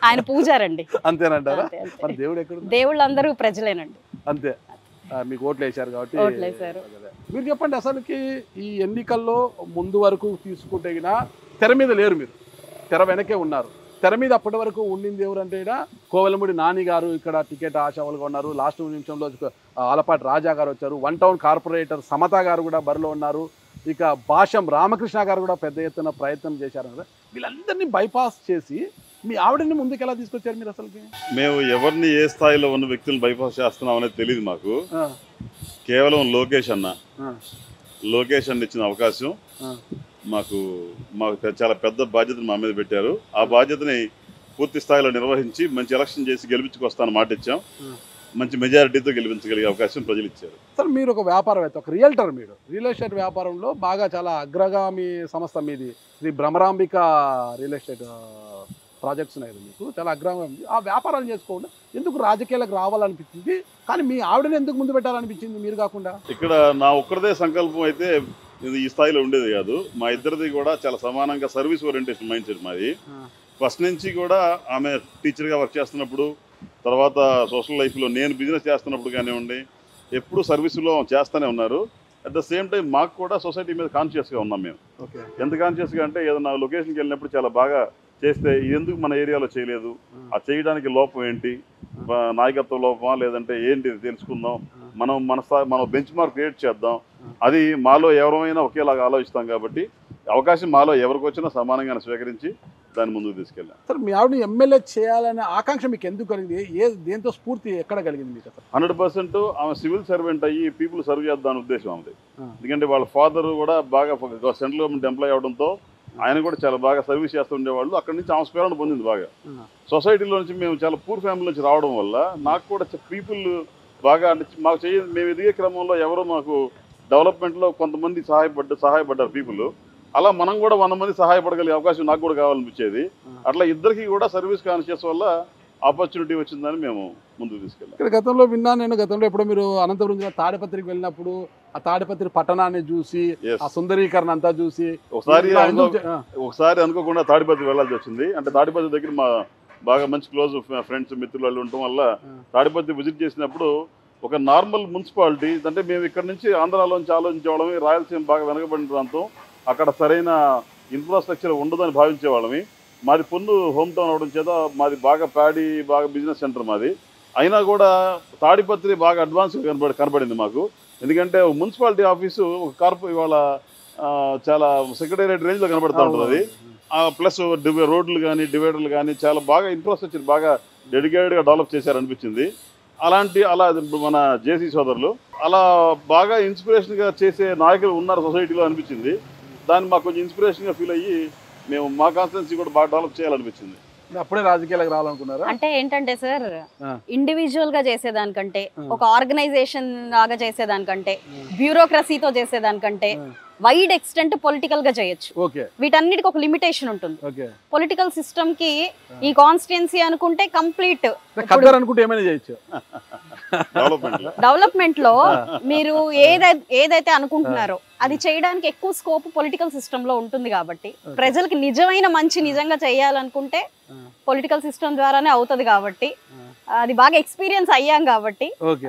ఆయన పూజారండి. అంతేనంటారా? మరి దేవుడు ఎక్కడ? దేవుళ్ళందరూ ప్రజలేనండి. అంతే, మీకు ఓట్లు వేశారు కాబట్టి. మీరు చెప్పండి, అసలుకి ఈ ఎన్నికల్లో ముందు వరకు తీసుకుంటే తెర మీద లేరు, మీరు తెర వెనకే ఉన్నారు. తెర మీద అప్పటి వరకు ఉండింది ఎవరంటే కోవెలమూడి నాని గారు ఇక్కడ టికెట్ ఆశావులుగా ఉన్నారు. లాస్ట్ నిమిషంలో ఆలపాటి రాజా గారు వచ్చారు. 1 టౌన్ కార్పొరేటర్ సమత గారు కూడా బరిలో ఉన్నారు. ఇక భాషం రామకృష్ణ గారు కూడా పెద్ద ఎత్తున ప్రయత్నం చేశారు కదా. వీళ్ళందరినీ బైపాస్ చేసి మీ ఆవిడని ముందుకు ఎలా తీసుకొచ్చారు మీరు? అసలుకి మేము ఎవరిని ఏ స్థాయిలో ఉన్న వ్యక్తులను బైపాస్ చేస్తున్నాం అనేది తెలియదు మాకు. కేవలం లోకేష్ అన్న ఇచ్చిన అవకాశం మాకు చాలా పెద్ద బాధ్యతను మా మీద పెట్టారు. ఆ బాధ్యతని పూర్తి స్థాయిలో నిర్వహించి మంచి ఎలక్షన్ చేసి గెలిపించుకొస్తాను మాట ఇచ్చాం. మంచి మెజారిటీతో గెలిపించగలిగే అవకాశం ప్రజలు ఇచ్చారు. సార్, మీరు ఒక వ్యాపారవేత్త, ఒక రియల్టర్. మీరు రియల్ ఎస్టేట్ వ్యాపారంలో బాగా చాలా అగ్రగామి సంస్థ మీది. Shri Bhramarambika real estate projects ఉన్నాయి మీకు, చాలా అగ్రగామి. ఆ వ్యాపారాలు చేసుకోకుండా ఎందుకు రాజకీయాలకు రావాలనిపించింది? కానీ మీ ఆవిడని ఎందుకు ముందు పెట్టాలనిపించింది మీరు కాకుండా? ఇక్కడ నా ఒక్కరిదే సంకల్పం అయితే ఇది ఈ స్థాయిలో ఉండేది కాదు. మా ఇద్దరిది కూడా చాలా సమానంగా సర్వీస్ ఓరియంటేషన్ మైండ్ సెట్ మాది. ఫస్ట్ నుంచి కూడా ఆమె టీచర్గా వర్క్ చేస్తున్నప్పుడు, తర్వాత సోషల్ లైఫ్లో నేను బిజినెస్ చేస్తున్నప్పుడు కానివ్వండి, ఎప్పుడు సర్వీసులో చేస్తూనే ఉన్నారు. అట్ ద సేమ్ టైం మాకు కూడా సొసైటీ మీద కాన్షియస్గా ఉన్నాం మేము. ఎంత కాన్షియస్గా అంటే ఏదైనా లొకేషన్కి వెళ్ళినప్పుడు చాలా బాగా చేస్తే ఎందుకు మన ఏరియాలో చేయలేదు, ఆ చేయడానికి లోపం ఏంటి, నాయకత్వ లోపమా లేదంటే ఏంటి తెలుసుకుందాం, మనం బెంచ్ మార్క్ క్రియేట్ చేద్దాం. అది మాలో ఎవరైనా ఒకేలాగా ఆలోచిస్తాం కాబట్టి అవకాశం మాలో ఎవరికి వచ్చినా సమానంగా స్వీకరించి దాన్ని ముందుకు తీసుకెళ్ళాం. సార్, మీ ఆవిడ ఎమ్మెల్యే చేయాలనే ఆకాంక్ష మీకు ఎందుకు కలిగింది? దేంతో స్ఫూర్తి ఎక్కడ కలిగింది మీకు? 100% ఆమె సివిల్ సర్వెంట్ అయ్యి పీపుల్ సర్వ్ చేద్దాం ఉద్దేశం ఆమెది. ఎందుకంటే వాళ్ళ ఫాదర్ కూడా బాగా సెంట్రల్ గవర్నమెంట్ ఎంప్లాయ్ అవడంతో ఆయన కూడా చాలా బాగా సర్వీస్ చేస్తూ ఉండేవాళ్ళు. అక్కడి నుంచి ఆమె స్ఫేరణ పొందింది బాగా. సొసైటీలో నుంచి మేము చాలా పూర్ ఫ్యామిలీ నుంచి రావడం వల్ల నాకు కూడా పీపుల్ బాగా అంటే మాకు మేము ఎదిగే క్రమంలో ఎవరో మాకు డెవలప్మెంట్లో కొంతమంది సహాయపడ్డారు పీపుల్. అలా మనం కూడా 100 మంది సహాయపడగలిగే అవకాశం నాకు కూడా కావాలనిపించేది. అట్లా ఇద్దరికి కూడా సర్వీస్ కాన్షియస్ వల్ల ఆపర్చునిటీ వచ్చిందని మేము ముందుకు తీసుకెళ్ళాం. ఇక్కడ గతంలో విన్నాను నేను, గతంలో ఎప్పుడో మీరు అనంతపురం జిల్లా తాడిపత్రికి వెళ్ళినప్పుడు ఆ తాడిపత్రి పట్టణాన్ని చూసి ఆ సుందరీకరణ అంతా చూసి ఒకసారి అనుకోకుండా తాడిపత్రి వెళ్ళాల్సి వచ్చింది. అంటే తాడిపత్రి దగ్గర మా బాగా మంచి క్లోజ్ ఫ్రెండ్స్ మిత్రులు వాళ్ళు ఉండటం వల్ల తాడిపత్రి విజిట్ చేసినప్పుడు ఒక నార్మల్ మున్సిపాలిటీ అంటే మేము ఇక్కడ నుంచి ఆంధ్రాలోంచి ఆలోచించేవాళ్ళమి, రాయలసీమ బాగా వెనకబడిన ప్రాంతం, అక్కడ సరైన ఇన్ఫ్రాస్ట్రక్చర్ ఉండదని భావించేవాళ్ళమి. మాది పొన్ను హోమ్ టౌన్ అవడం చేత మాది బాగా ప్యాడీ బాగా బిజినెస్ సెంటర్ మాది. అయినా కూడా తాడిపత్రి బాగా అడ్వాన్స్గా కనబడింది మాకు. ఎందుకంటే మున్సిపాలిటీ ఆఫీసు ఒక ఇవాళ చాలా సెక్రటేరియట్ రేంజ్లో కనబడుతూ ఉంటుంది. ప్లస్ రోడ్లు కానీ డివైడర్లు కానీ చాలా బాగా ఇన్ఫ్రాస్ట్రక్చర్ బాగా డెడికేటెడ్గా డెవలప్ చేశారనిపించింది. అలా మన జేసీ సోదరులు అలా బాగా ఇన్స్పిరేషన్గా చేసే నాయకులు ఉన్నారు సొసైటీలో అనిపించింది. దాన్ని మాకు కొంచెం ఇన్స్పిరేషన్గా ఫీల్ అయ్యి మేము మా కాన్స్టిట్యున్సీ కూడా బాగా డెవలప్ చేయాలనిపించింది. అప్పుడే రాజకీయాలకు రావాలనుకున్నారా? అంటే ఏంటంటే సార్, ఆ. ఇండివిజువల్ గా చేసేదానికంటే, ఒక ఆర్గనైజేషన్ లాగా చేసేదానికంటే, బ్యూరోక్రసీతో చేసేదానికంటే వైడ్ ఎక్స్టెంట్ పొలిటికల్ గా చేయొచ్చు. ఓకే వీటన్నిటికి ఒక లిమిటేషన్ ఉంటుంది. ఓకే. పొలిటికల్ సిస్టమ్ కి ఈ కాన్స్టిట్యున్సీ అనుకుంటే కంప్లీట్ ఖద్దర్ అనుకుంటే ఏమైనా చేయొచ్చు. డెవలప్మెంట్ లో మీరు ఏదైతే అనుకుంటున్నారో అది చేయడానికి ఎక్కువ స్కోప్ పొలిటికల్ సిస్టమ్ లో ఉంటుంది. కాబట్టి ప్రజలకు నిజమైన మంచి నిజంగా చేయాలనుకుంటే పొలిటికల్ సిస్టమ్ ద్వారానే అవుతుంది. కాబట్టి అది బాగా ఎక్స్పీరియన్స్ అయ్యాం. కాబట్టి ఓకే.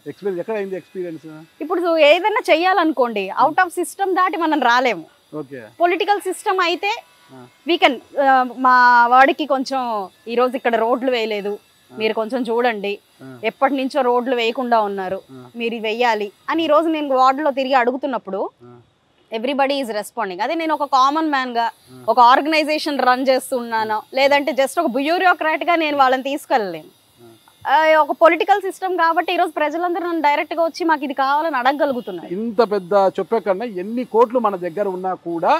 ఎక్స్పీరియన్స్ ఎక్కడ అయింది ఎక్స్పీరియన్స్? ఇప్పుడు ఏదైనా చెయ్యాలనుకోండి, అవుట్ ఆఫ్ సిస్టమ్ దాటి మనం రాలేము. ఓకే. పొలిటికల్ సిస్టమ్ అయితే వీ కెన్, మా వాడికి కొంచెం ఈ రోజు ఇక్కడ రోడ్లు వేయలేదు, మీరు కొంచెం చూడండి, ఎప్పటి నుంచో రోడ్లు వేయకుండా ఉన్నారు, మీరు వెయ్యాలి అని ఈ రోజు నేను వార్డులో తిరిగి అడుగుతున్నప్పుడు ఎవ్రీబడి ఈజ్ రెస్పాండింగ్. అదే నేను ఒక కామన్ మ్యాన్ గా ఒక ఆర్గనైజేషన్ రన్ చేస్తున్నాను, లేదంటే జస్ట్ ఒక బ్యూరోక్రాట్ గా నేను వాళ్ళని తీసుకెళ్ళలేను. ఒక పొలిటికల్ సిస్టమ్ కాబట్టి ఈరోజు ప్రజలందరూ నన్ను డైరెక్ట్ గా వచ్చి మాకు ఇది కావాలని అడగగలుగుతున్నారు. ఇంత పెద్ద చెప్పే కన్నా ఎన్ని కోట్లు మన దగ్గర ఉన్నా కూడా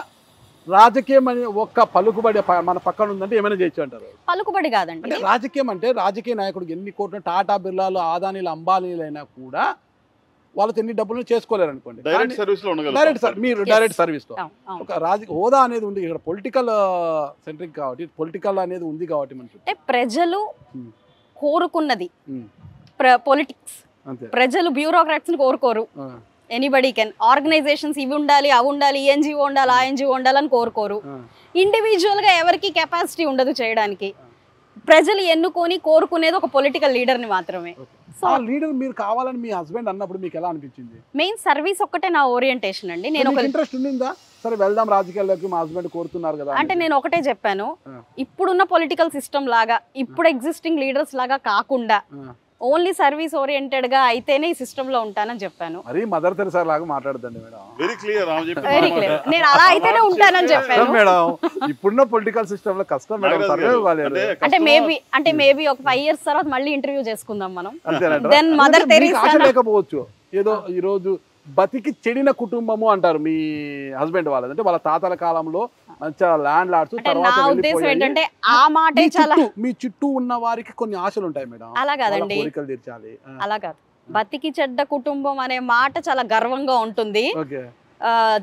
రాజకీయం అని ఒక్క పలుకుబడి మన పక్కన ఉందంటే ఏమైనా చేయొచ్చు అంటారు? పలుకుబడి కాదండి. అంటే రాజకీయం అంటే రాజకీయ నాయకుడికి ఎన్ని కోట్లు, టాటా బిర్లాలు, ఆదానీలు, అంబానీలు అయినా కూడా వాళ్ళతో ఎన్ని డబ్బులు చేసుకోలేరు అనుకోండి. డైరెక్ట్ సర్వీస్ లో మీరు డైరెక్ట్ సర్వీస్ లో ఒక హోదా అనేది ఉంది. ఇక్కడ పొలిటికల్ సెంట్రిక్ కాబట్టి పొలిటికల్ అనేది ఉంది కాబట్టి మనకి ప్రజలు కోరుకున్నది పొలిటిక్స్. ప్రజలు బ్యూరోక్రాట్స్ ని కోరుకోరు. ఎనీబడీ కెన్, ఆర్గనైజేషన్స్ ఇవి ఉండాలి, అవి ఉండాలి, ఈ ఎన్జిఓ ఉండాలి, ఆ ఎన్జిఓ ఉండాలని కోరుకోరు. ఇండివిజువల్ గా ఎవరికి కెపాసిటీ ఉండదు చేయడానికి. ప్రజలు ఎన్నుకొని కోరుకునేది ఒక పొలిటికల్ లీడర్ ని మాత్రమే. సో లీడర్ మీరు కావాలని మీ హస్బెండ్ అన్నప్పుడు మీకు ఎలా అనిపించింది? మెయిన్ సర్వీస్ ఒక్కటే నా ఓరియంటేషన్ అండి. నేను ఒక ఇంట్రెస్ట్ ఉండిందా? సరే వెళ్దాం రాజకీయాల్లోకి, మా హస్బెండ్ కోరుతున్నారు కదా అంటే నేను ఒకటే చెప్పాను, ఇప్పుడున్న పొలిటికల్ సిస్టమ్ లాగా, ఇప్పుడు ఎగ్జిస్టింగ్ లీడర్స్ లాగా కాకుండా ఓన్లీ సర్వీస్ ఓరియంటెడ్ గా అయితేనే ఈ సిస్టమ్ లో ఉంటానని చెప్పాను. మరి మదర్ తెరెసా లాగా మాట్లాడదండి మేడం. Very clear. నేను అలా అయితేనే ఉంటానని చెప్పాను మేడం. ఇప్పుడున్న పొలిటికల్ సిస్టమ్ లో కష్టం మేడం. అంటే మేబీ ఒక 5 years తర్వాత మళ్ళీ ఇంటర్వ్యూ చేసుకుందాం మనం. దెన్ మదర్ తెరెసా లేకపోవచ్చు. ఏదో ఈ రోజు బతికి చెడిన కుటుంబము అంటారు మీ హస్బెండ్ వాళ్ళది. అంటే వాళ్ళ తాతల కాలంలో మంచిగా ల్యాండ్ లాడ్స్, మీ చుట్టూ ఉన్న వారికి కొన్ని ఆశలు ఉంటాయి మేడం. అలా కాదండి, కోరికలు తీర్చాలి. అలా కాదు. బతికి చెడ్డ కుటుంబం అనే మాట చాలా గర్వంగా ఉంటుంది.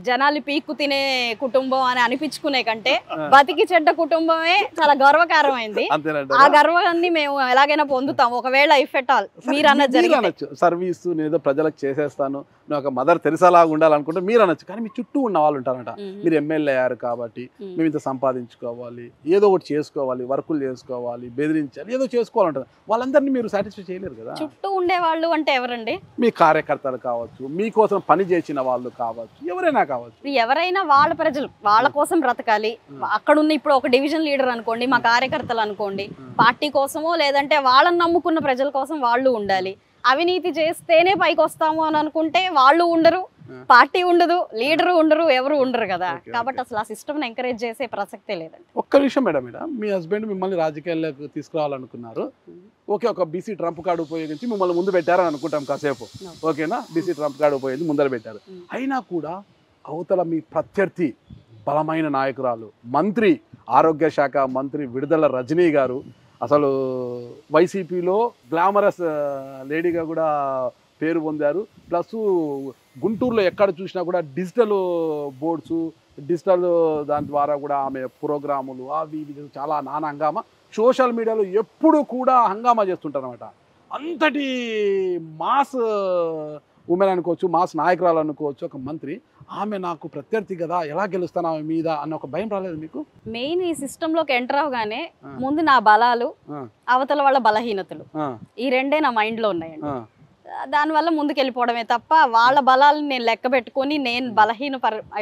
జనాలు పీక్కు తినే కుటుంబం అని అనిపించుకునే కంటే బతికి చెడ్డ కుటుంబమే చాలా గర్వకారమైంది. ఆ గర్వాన్ని మేము ఎలాగైనా పొందుతాం ఒకవేళ ఇఫ్ ఎట్ ఆల్ మీరు అన్నది జరిగితే. సర్వీస్ నేను ప్రజలకు చేసేస్తాను, నేను ఒక మదర్ తెరెసా లాగా ఉండాలనుకుంటే మీరు అనొచ్చు. కానీ మీ చుట్టూ ఉన్న వాళ్ళు ఉంటారంట, మీరు ఎమ్మెల్యే అయ్యారు కాబట్టి మేము ఇంత సంపాదించుకోవాలి, ఏదో ఒకటి చేసుకోవాలి, వర్కులు చేసుకోవాలి, బెదిరించాలి, ఏదో చేసుకోవాలంటారు. వాళ్ళందరినీ మీరు సాటిస్ఫై చేయలేరు కదా. చుట్టూ ఉండే వాళ్ళు అంటే ఎవరండి? మీ కార్యకర్తలు కావచ్చు, మీకోసం పని చేసిన వాళ్ళు కావచ్చు, ఎవరైనా కావచ్చు. ఎవరైనా వాళ్ళ ప్రజలు వాళ్ళ కోసం బ్రతకాలి. అక్కడ ఉన్న ఇప్పుడు ఒక డివిజన్ లీడర్ అనుకోండి, మా కార్యకర్తలు అనుకోండి, పార్టీ కోసమో లేదంటే వాళ్ళని నమ్ముకున్న ప్రజల కోసం వాళ్ళు ఉండాలి. అవినీతి చేస్తేనే పైకి వస్తాము అని అనుకుంటే వాళ్ళు ఉండరు, పార్టీ ఉండదు, లీడరు ఉండరు, ఎవరు ఉండరు కదా. కాబట్టి అసలు ఆ సిస్టమ్ ఎంకరేజ్ చేసే ప్రసక్తే లేదండి. ఒక్క విషయం మేడం, మీ హస్బెండ్ మిమ్మల్ని రాజకీయాల్లోకి తీసుకురావాలనుకున్నారు. ఓకే, ఒక బీసీ ట్రంప్ కార్డు ఉపయోగించి మిమ్మల్ని ముందు పెట్టారని అనుకుంటాం కాసేపు. ఓకేనా, బీసీ ట్రంప్ కార్డు ఉపయోగించి ముందర పెట్టారు. అయినా కూడా అవతల మీ ప్రత్యర్థి బలమైన నాయకురాలు, మంత్రి, ఆరోగ్య శాఖ మంత్రి విడుదల రజనీ గారు, అసలు వైసీపీలో గ్లామరస్ లేడీగా కూడా పేరు పొందారు. ప్లస్ గుంటూరులో ఎక్కడ చూసినా కూడా డిజిటల్ బోర్డ్స్, డిజిటల్ దాని ద్వారా కూడా ఆమె ప్రోగ్రాములు అవి ఇవి చాలా నానా హంగామా. సోషల్ మీడియాలో ఎప్పుడు కూడా హంగామా చేస్తుంటారు అనమాట. అంతటి మాస్ ఉమెన్ అనుకోవచ్చు, మాస్ నాయకురాలు అనుకోవచ్చు, ఒక మంత్రి. ఆమె నాకు ప్రత్యర్థి కదా, ఎలా గెలుస్తాను ఆమె మీద అన్న ఒక భయం రాలేదు మీకు? మెయిన్ ఈ సిస్టమ్ లోకి ఎంటర్ అవగానే ముందు నా బలాలు, అవతల వాళ్ళ బలహీనతలు, ఈ రెండే నా మైండ్ లో ఉన్నాయండి. దానివల్ల ముందుకు వెళ్ళిపోవడమే తప్ప వాళ్ళ బలాలను నేను లెక్క పెట్టుకొని నేను బలహీన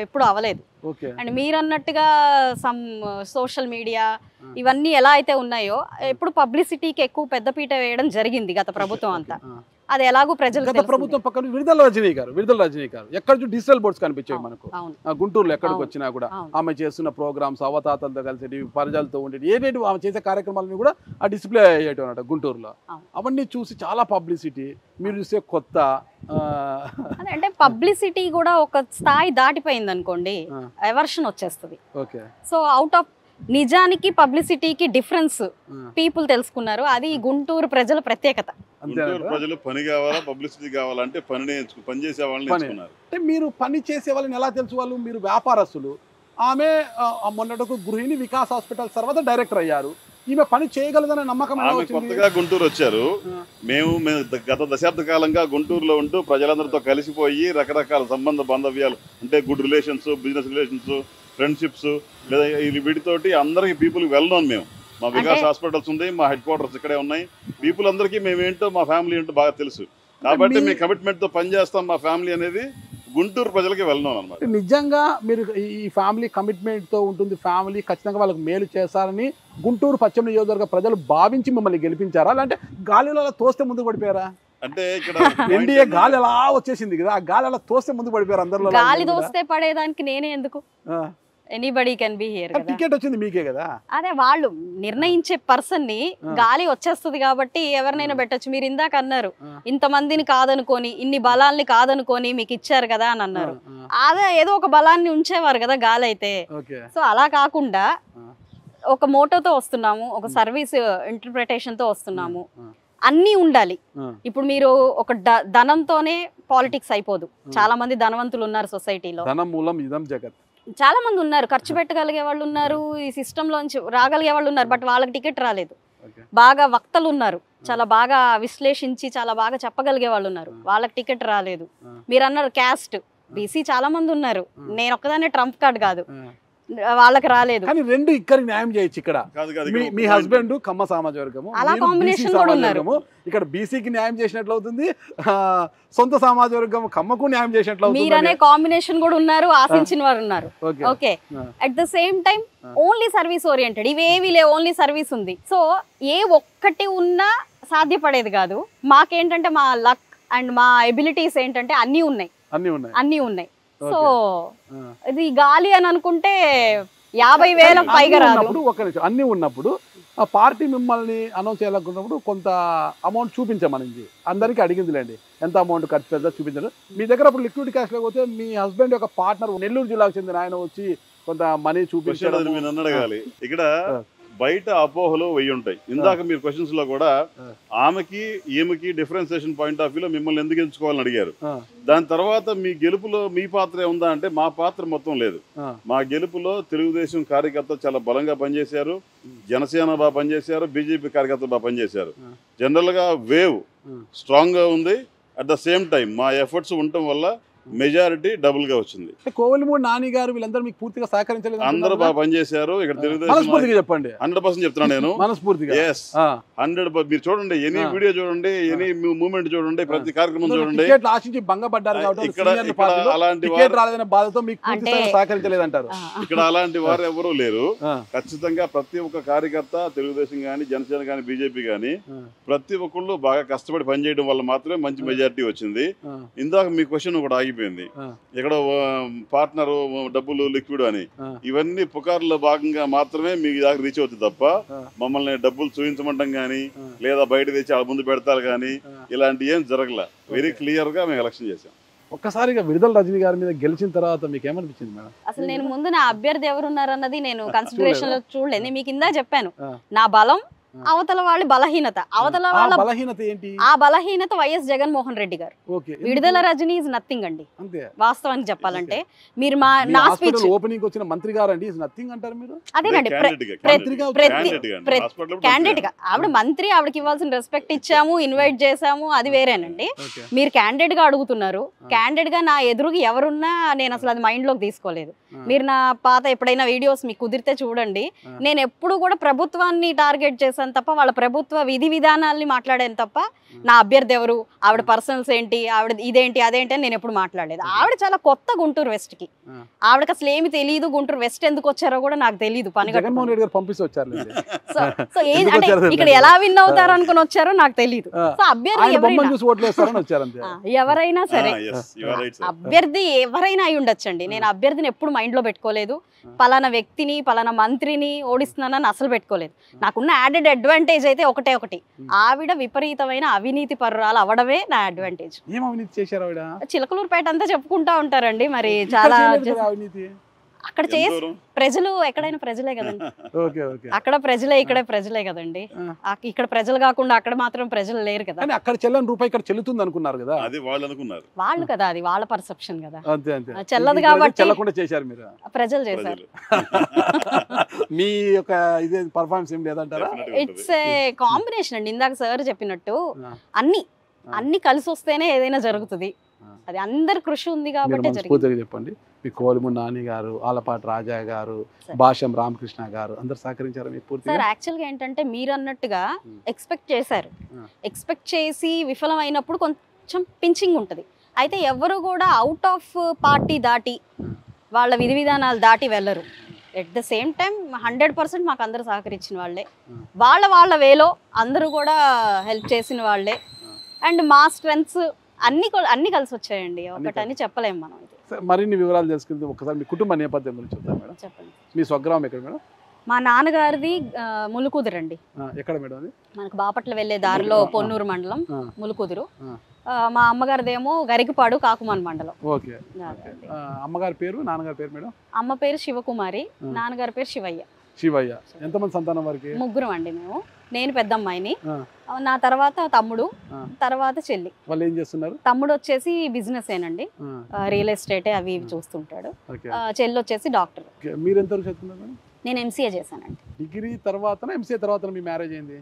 ఎప్పుడు అవ్వలేదు. అండ్ మీరు అన్నట్టుగా సమ్ సోషల్ మీడియా ఇవన్నీ ఎలా అయితే ఉన్నాయో ఎప్పుడు పబ్లిసిటీకి ఎక్కువ పెద్దపీట వేయడం జరిగింది గత ప్రభుత్వం అంతా. అది ఎలాగో ప్రజలు ప్రభుత్వం పక్కన విడుదల రజనీ గారు ఎక్కడ డిజిటల్ బోర్డ్స్ కనిపించాయి మనకు గుంటూరులో. ఎక్కడికి వచ్చినా కూడా ఆమె చేస్తున్న ప్రోగ్రామ్స్, అవతాతలతో కలిసి ప్రజలతో ఉండేది ఏదైతే ఆమె చేసే కార్యక్రమాలను కూడా ఆ డిస్ప్లే అయ్యేటం అన్నమాట గుంటూరులో. అవన్నీ చూసి చాలా పబ్లిసిటీ. మీరు చూసే కొత్త అంటే పబ్లిసిటీ కూడా ఒక స్థాయి దాటిపోయింది అనుకోండి, ఎవర్షన్ వచ్చేస్తుంది. సో అవుట్ ఆఫ్ నిజానికి పబ్లిసిటీకి డిఫరెన్స్ పీపుల్ తెలుసుకున్నారు. అది గుంటూరు ప్రజల ప్రత్యేకత. గుంటూరు ప్రజలు పని కావాలా పబ్లిసిటీ కావాలంటే పని చేసే వాళ్ళని ఎంచుకున్నారు. అంటే మీరు పని చేసే వాళ్ళని ఎలా తెలుసు? వాళ్ళు మీరు వ్యాపారస్తులు, ఆమె మొన్నటికు గృహిణి వికాస్ హాస్పిటల్ తర్వాత డైరెక్టర్ అయ్యారు. ఈమె పని చేయగలదనే నమ్మకం కొత్తగా గుంటూరు వచ్చారు. మేము గత దశాబ్ద కాలంగా గుంటూరులో ఉంటూ ప్రజలందరితో కలిసిపోయి రకరకాల సంబంధ బాంధవ్యాలు అంటే good relations, business relations, friendships లేదా వీటితోటి అందరికి పీపుల్ వెల్ నోన్. మేము మా వికాస్ హాస్పిటల్స్ ఉంది, మా హెడ్ క్వార్టర్స్ ఇక్కడే ఉన్నాయి. పీపుల్ అందరికీ మేమేంటో మా ఫ్యామిలీ ఏంటో బాగా తెలుసు. కాబట్టి మీ కమిట్మెంట్తో పనిచేస్తాం. మా ఫ్యామిలీ అనేది గుంటూరు ప్రజలకి వెళ్ళను అనమాట. నిజంగా మీరు ఈ ఫ్యామిలీ కమిట్మెంట్తో ఉంటుంది, ఫ్యామిలీ ఖచ్చితంగా వాళ్ళకి మేలు చేస్తారని గుంటూరు పశ్చిమ నియోజకవర్గ ప్రజలు భావించి మిమ్మల్ని గెలిపించారా, లేదంటే గాలిలో అలా తోస్తే ముందుకు పడిపోయారా? అంటే ఇక్కడ ఎన్డీఏ గాలి అలా వచ్చేసింది కదా, ఆ గాలి అలా తోస్తే ముందుకు పడిపోయారు అందరిలో. గాలి తోస్తే పడేదానికి నేనే ఎందుకు? Anybody can be here. Ticket వచ్చింది మీకే కదా. అదే వాళ్ళు నిర్ణయించే పర్సన్ ని గాలి వచ్చేస్తుంది కాబట్టి ఎవరినైనా పెట్టచ్చు. మీరు ఇందాక అన్నారు ఇంతమందిని కాదనుకొని ఇన్ని బలాల్ని కాదనుకొని మీకు ఇచ్చారు కదా అని అన్నారు. అదే ఏదో ఒక బలాన్ని ఉంచేవారు కదా గాలి అయితే. సో అలా కాకుండా ఒక మోటోతో వస్తున్నాము, ఒక సర్వీస్ ఇంటర్ప్రిటేషన్ తో వస్తున్నాము. అన్నీ ఉండాలి. ఇప్పుడు మీరు ఒక ధనంతోనే పాలిటిక్స్ అయిపోదు. చాలా మంది ధనవంతులు ఉన్నారు సొసైటీలో. ధనం మూలం ఇదం జగత్. చాలా మంది ఉన్నారు, ఖర్చు పెట్టగలిగే వాళ్ళు ఉన్నారు, ఈ సిస్టమ్ లోంచి రాగలిగే వాళ్ళు ఉన్నారు. బట్ వాళ్ళకి టికెట్ రాలేదు. బాగా వక్తలు ఉన్నారు, చాలా బాగా విశ్లేషించి చాలా బాగా చెప్పగలిగే వాళ్ళు ఉన్నారు, వాళ్ళకి టికెట్ రాలేదు. మీరు అన్నారు క్యాస్ట్, బీసీ చాలా మంది ఉన్నారు. నేను ఒక్కదానే ట్రంప్ కార్డ్ కాదు, వాళ్ళకి రాలేదు. కానీ రెండు ఇక్కడ న్యాయం చేయొచ్చు. ఇక్కడ మీ హస్బెండ్ కమ్మ సామాజిక వర్గము, అలా కాంబినేషన్ కూడా ఉన్నారు. ఇక్కడ బీసీకి న్యాయం చేసినట్లు అవుతుంది, సొంత సామాజిక వర్గం కమ్మకు న్యాయం చేసినట్లు అవుతుంది. మీరనే కాంబినేషన్ కూడా ఉన్నారు, ఆశించిన వారు ఉన్నారు. Okay, at the same time only service oriented, ఇవేవి లే, ఓన్లీ సర్వీస్ ఉంది. సో ఏ ఒక్కటి ఉన్నా సాధ్యపడేది కాదు. మాకేంటంటే మా లక్ అండ్ మా ఎబిలిటీస్ ఏంటంటే అన్నీ ఉన్నాయి. సో ఇది గాలి అని అనుకుంటే 50,000 పైగా రాదు. అన్ని ఉన్నప్పుడు ఆ పార్టీ మిమ్మల్ని అనౌన్స్ చేయాలనుకున్నప్పుడు కొంత అమౌంట్ చూపించమనింది, అందరికీ అడిగిందిలేండి ఎంత అమౌంట్ ఖర్చు పెద్ద చూపించారు. మీ దగ్గర అప్పుడు లిక్విడ్ క్యాష్ లేకపోతే మీ హస్బెండ్ యొక్క పార్ట్నర్ నెల్లూరు జిల్లాకు చెందిన ఆయన వచ్చి కొంత మనీ చూపించారు. అడగాలి. ఇక్కడ బయట అపోహలు 1000 ఉంటాయి. ఇందాక మీరు క్వశ్చన్స్ లో కూడా ఆమెకి ఈమెకి డిఫరెన్సియేషన్ పాయింట్ ఆఫ్ వ్యూలో మిమ్మల్ని ఎందుకు ఎంచుకోవాలని అడిగారు. దాని తర్వాత మీ గెలుపులో మీ పాత్ర ఉందా అంటే మా పాత్ర మొత్తం లేదు. మా గెలుపులో తెలుగుదేశం కార్యకర్తలు చాలా బలంగా పనిచేశారు, జనసేన బాగా పనిచేశారు, బీజేపీ కార్యకర్తలు బాగా పనిచేశారు. జనరల్ గా వేవ్ స్ట్రాంగ్ గా ఉంది. అట్ ద సేమ్ టైం మా ఎఫర్ట్స్ ఉండటం వల్ల మెజారిటీ డబుల్ గా వచ్చింది. కోవెలమూడి నాని గారు వీళ్ళందరూ మీకు పూర్తిగా సహకరించలేదు, అందరూ బాగా పనిచేశారు. ఇక్కడ తెలుగుదేశం చెప్పండి 100% చెప్తున్నా నేను, మనస్ఫూర్తిగా 100%. మీరు చూడండి, ఎనీ వీడియో చూడండి, ఎనీ మూవ్మెంట్ చూడండి, ప్రతి కార్యక్రమం చూడండి. ఆశించి భంగపడ్డారు ఇక్కడ అలాంటి బాధతో మీకు సహకరించలేదంటారు. ఇక్కడ అలాంటి వారు ఎవరూ లేరు. ఖచ్చితంగా ప్రతి ఒక్క కార్యకర్త తెలుగుదేశం గానీ, జనసేన గానీ, బీజేపీ గానీ ప్రతి ఒక్కళ్ళు బాగా కష్టపడి పనిచేయడం వల్ల మాత్రమే మంచి మెజారిటీ వచ్చింది. ఇందాక మీ క్వశ్చన్ కూడా ఆగిపోయింది. ఇక్కడ పార్ట్నర్ డబ్బులు లిక్విడ్ అని ఇవన్నీ పుకార్లో భాగంగా మాత్రమే మీ దాకా రీచ్ అవుతుంది తప్ప మమ్మల్ని డబ్బులు చూపించమంటాం గానీ లేదా బయట తెచ్చి వాళ్ళ ముందు పెడతారు కానీ ఇలాంటి ఏం జరగలే. వెరీ క్లియర్ గా మేము ఎలక్షన్ చేసాం. ఒక్కసారిగా విడుదల రజనీ గారి మీద గెలిచిన తర్వాత మీకు ఏమనిపించింది మేడం? అసలు నేను ముందు నా అభ్యర్థి ఎవరున్నారు అన్నది నేను కన్సిడరేషన్ లో చూడలేదు. మీకు ఇందా చెప్పాను, నా బలం అవతల వాళ్ళ బలహీనత. అవతల వాళ్ళ బలహీనత ఏంటి? ఆ బలహీనత వైఎస్ జగన్మోహన్ రెడ్డి గారు. విడుదల రజనీ ఇస్ నథింగ్ అండి వాస్తవానికి చెప్పాలంటే. మీరు నా స్పీచ్ ఓపెనింగ్ వచ్చిన మంత్రి గారు అండి నథింగ్ అంటారు మీరు? అదేనండి, క్యాండిడేట్ గా ఆవిడ మంత్రి, ఆవిడకి ఇవ్వాల్సిన రెస్పెక్ట్ ఇచ్చాము, ఇన్వైట్ చేసాము, అది వేరేనండి. మీరు క్యాండిడేట్ గా అడుగుతున్నారు. క్యాండిడేట్ గా నా ఎదురుగా ఎవరున్నా నేను అసలు అది మైండ్ లోకి తీసుకోలేదు. మీరు నా పాత ఎప్పుడైనా వీడియోస్ మీకు కుదిరితే చూడండి. నేను ఎప్పుడు కూడా ప్రభుత్వాన్ని టార్గెట్ చేశాను తప్ప వాళ్ళ ప్రభుత్వ విధి విధానాల్ని మాట్లాడాను తప్ప నా అభ్యర్థి ఎవరు, ఆవిడ పర్సనల్స్ ఏంటి, ఆవిడ ఇదేంటి అదేంటి అని నేను ఎప్పుడు మాట్లాడలేదు. ఆవిడ చాలా కొత్త గుంటూరు వెస్ట్ కి, ఆవిడకి అసలు ఏమి తెలియదు. గుంటూరు వెస్ట్ ఎందుకు వచ్చారో కూడా నాకు తెలియదు. పని సో ఏంటంటే ఇక్కడ ఎలా విన్ అవుతారు అనుకుని వచ్చారో నాకు తెలియదు. సో అభ్యర్థి ఎవరైనా సరే, అభ్యర్థి ఎవరైనా అయి ఉండొచ్చండి. నేను అభ్యర్థిని ఎప్పుడు మైండ్ లో పెట్టుకోలేదు. పలానా వ్యక్తిని పలానా మంత్రిని ఓడిస్తున్నానని అసలు పెట్టుకోలేదు. నాకున్న యాడెడ్ అడ్వాంటేజ్ అయితే ఒకటి, ఆవిడ విపరీతమైన అవినీతి పరురాలు అవడమే నా అడ్వాంటేజ్. ఏం అవినీతి చేశారు ఆవిడ? చిలకలూరుపేట అంతా చెప్పుకుంటా ఉంటారండి. మరి చాలా అక్కడ చేసి ప్రజలు ఎక్కడైనా ప్రజలే కదండి. Okay okay. అక్కడ ప్రజలే, ఇక్కడ ప్రజలే కదండి. ఇక్కడ ప్రజలు కాకుండా అక్కడ మాత్రం ప్రజలు లేరు కదా. కానీ అక్కడ చెల్లని రూపాయి ఇక్కడ చెల్లుతుంది అనుకున్నారు కదా. అది వాళ్ళు అనుకున్నారు. వాళ్ళు కదా, అది వాళ్ళ పర్సెప్షన్ కదా. అంతే అంతే. చెల్లదు కాబట్టి చెల్లకుండా చేశారు మీరు. ప్రజలు చేశారు. మీ యొక్క ఇదే పర్ఫార్మెన్స్ ఏం లేదంటారా? ఇట్స్ ఏ కాంబినేషన్ అండి. ఇందాక సార్ చెప్పినట్టు అన్ని కలిసి వస్తేనే ఏదైనా జరుగుతుంది. అది అందరి కృషి ఉంది కాబట్టి జరిగింది. చెప్పండి, మీ కోలిము నాని గారు, ఆలపాటి రాజా గారు, భాష్యం రామకృష్ణ గారు అందరు సహకరించారు మీకు పూర్తిగా? సార్ యాక్చువల్గా ఏంటంటే మీరు అన్నట్టుగా ఎక్స్పెక్ట్ చేశారు. ఎక్స్పెక్ట్ చేసి విఫలమైనప్పుడు కొంచెం పించింగ్ ఉంటుంది. అయితే ఎవరు కూడా అవుట్ ఆఫ్ పార్టీ దాటి వాళ్ళ విధి విధానాలు దాటి వెళ్ళరు. ఎట్ ద సేమ్ టైం 100% మాకు అందరూ సహకరించిన వాళ్ళే, వాళ్ళ వేలో అందరూ కూడా హెల్ప్ చేసిన వాళ్ళే. అండ్ మా స్ట్రెంగ్స్ అన్ని కలిసి వచ్చాయండి. ఒకటని చెప్పలేము మనం. మరిన్ని వివరాలు తెలుసుకుంటే ఒకసారి మీ కుటుంబ నేపథ్యం గురించి చెప్తారా మేడం? చెప్పండి. మీ స్వగ్రామం ఎక్కడ మేడం? మా నాన్నగారిది ములుకుదురండి. ఎక్కడ మేడం అది? మనకు బాపట్ల వెళ్లే దారిలో పొన్నూరు మండలం ములుకుదురు. మా అమ్మగారిదేమో గరికపాడు కాకుమాన్ మండలం. ఓకే. అమ్మగారి పేరు, నాన్నగారి పేరు మేడం? అమ్మ పేరు శివకుమారి, నాన్నగారి పేరు శివయ్య. శివయ్య. ఎంతమంది సంతానం వారికి? ముగ్గురం అండి మేము. నేను పెద్ద అమ్మాయిని, నా తర్వాత తమ్ముడు, తర్వాత చెల్లి. వాళ్ళు ఏం చేస్తున్నారు? తమ్ముడు వచ్చేసి బిజినెస్ ఏనండి, రియల్ ఎస్టేట్ అవి ఇవి చూస్తుంటాడు. చెల్లి వచ్చేసి డాక్టర్. మీరు ఎంత వరకు చదువుతున్నారు? నేను ఎంసీఏ చేశానండి. డిగ్రీ తర్వాత ఎంసీఏ తర్వాత మీ మ్యారేజ్ అయింది?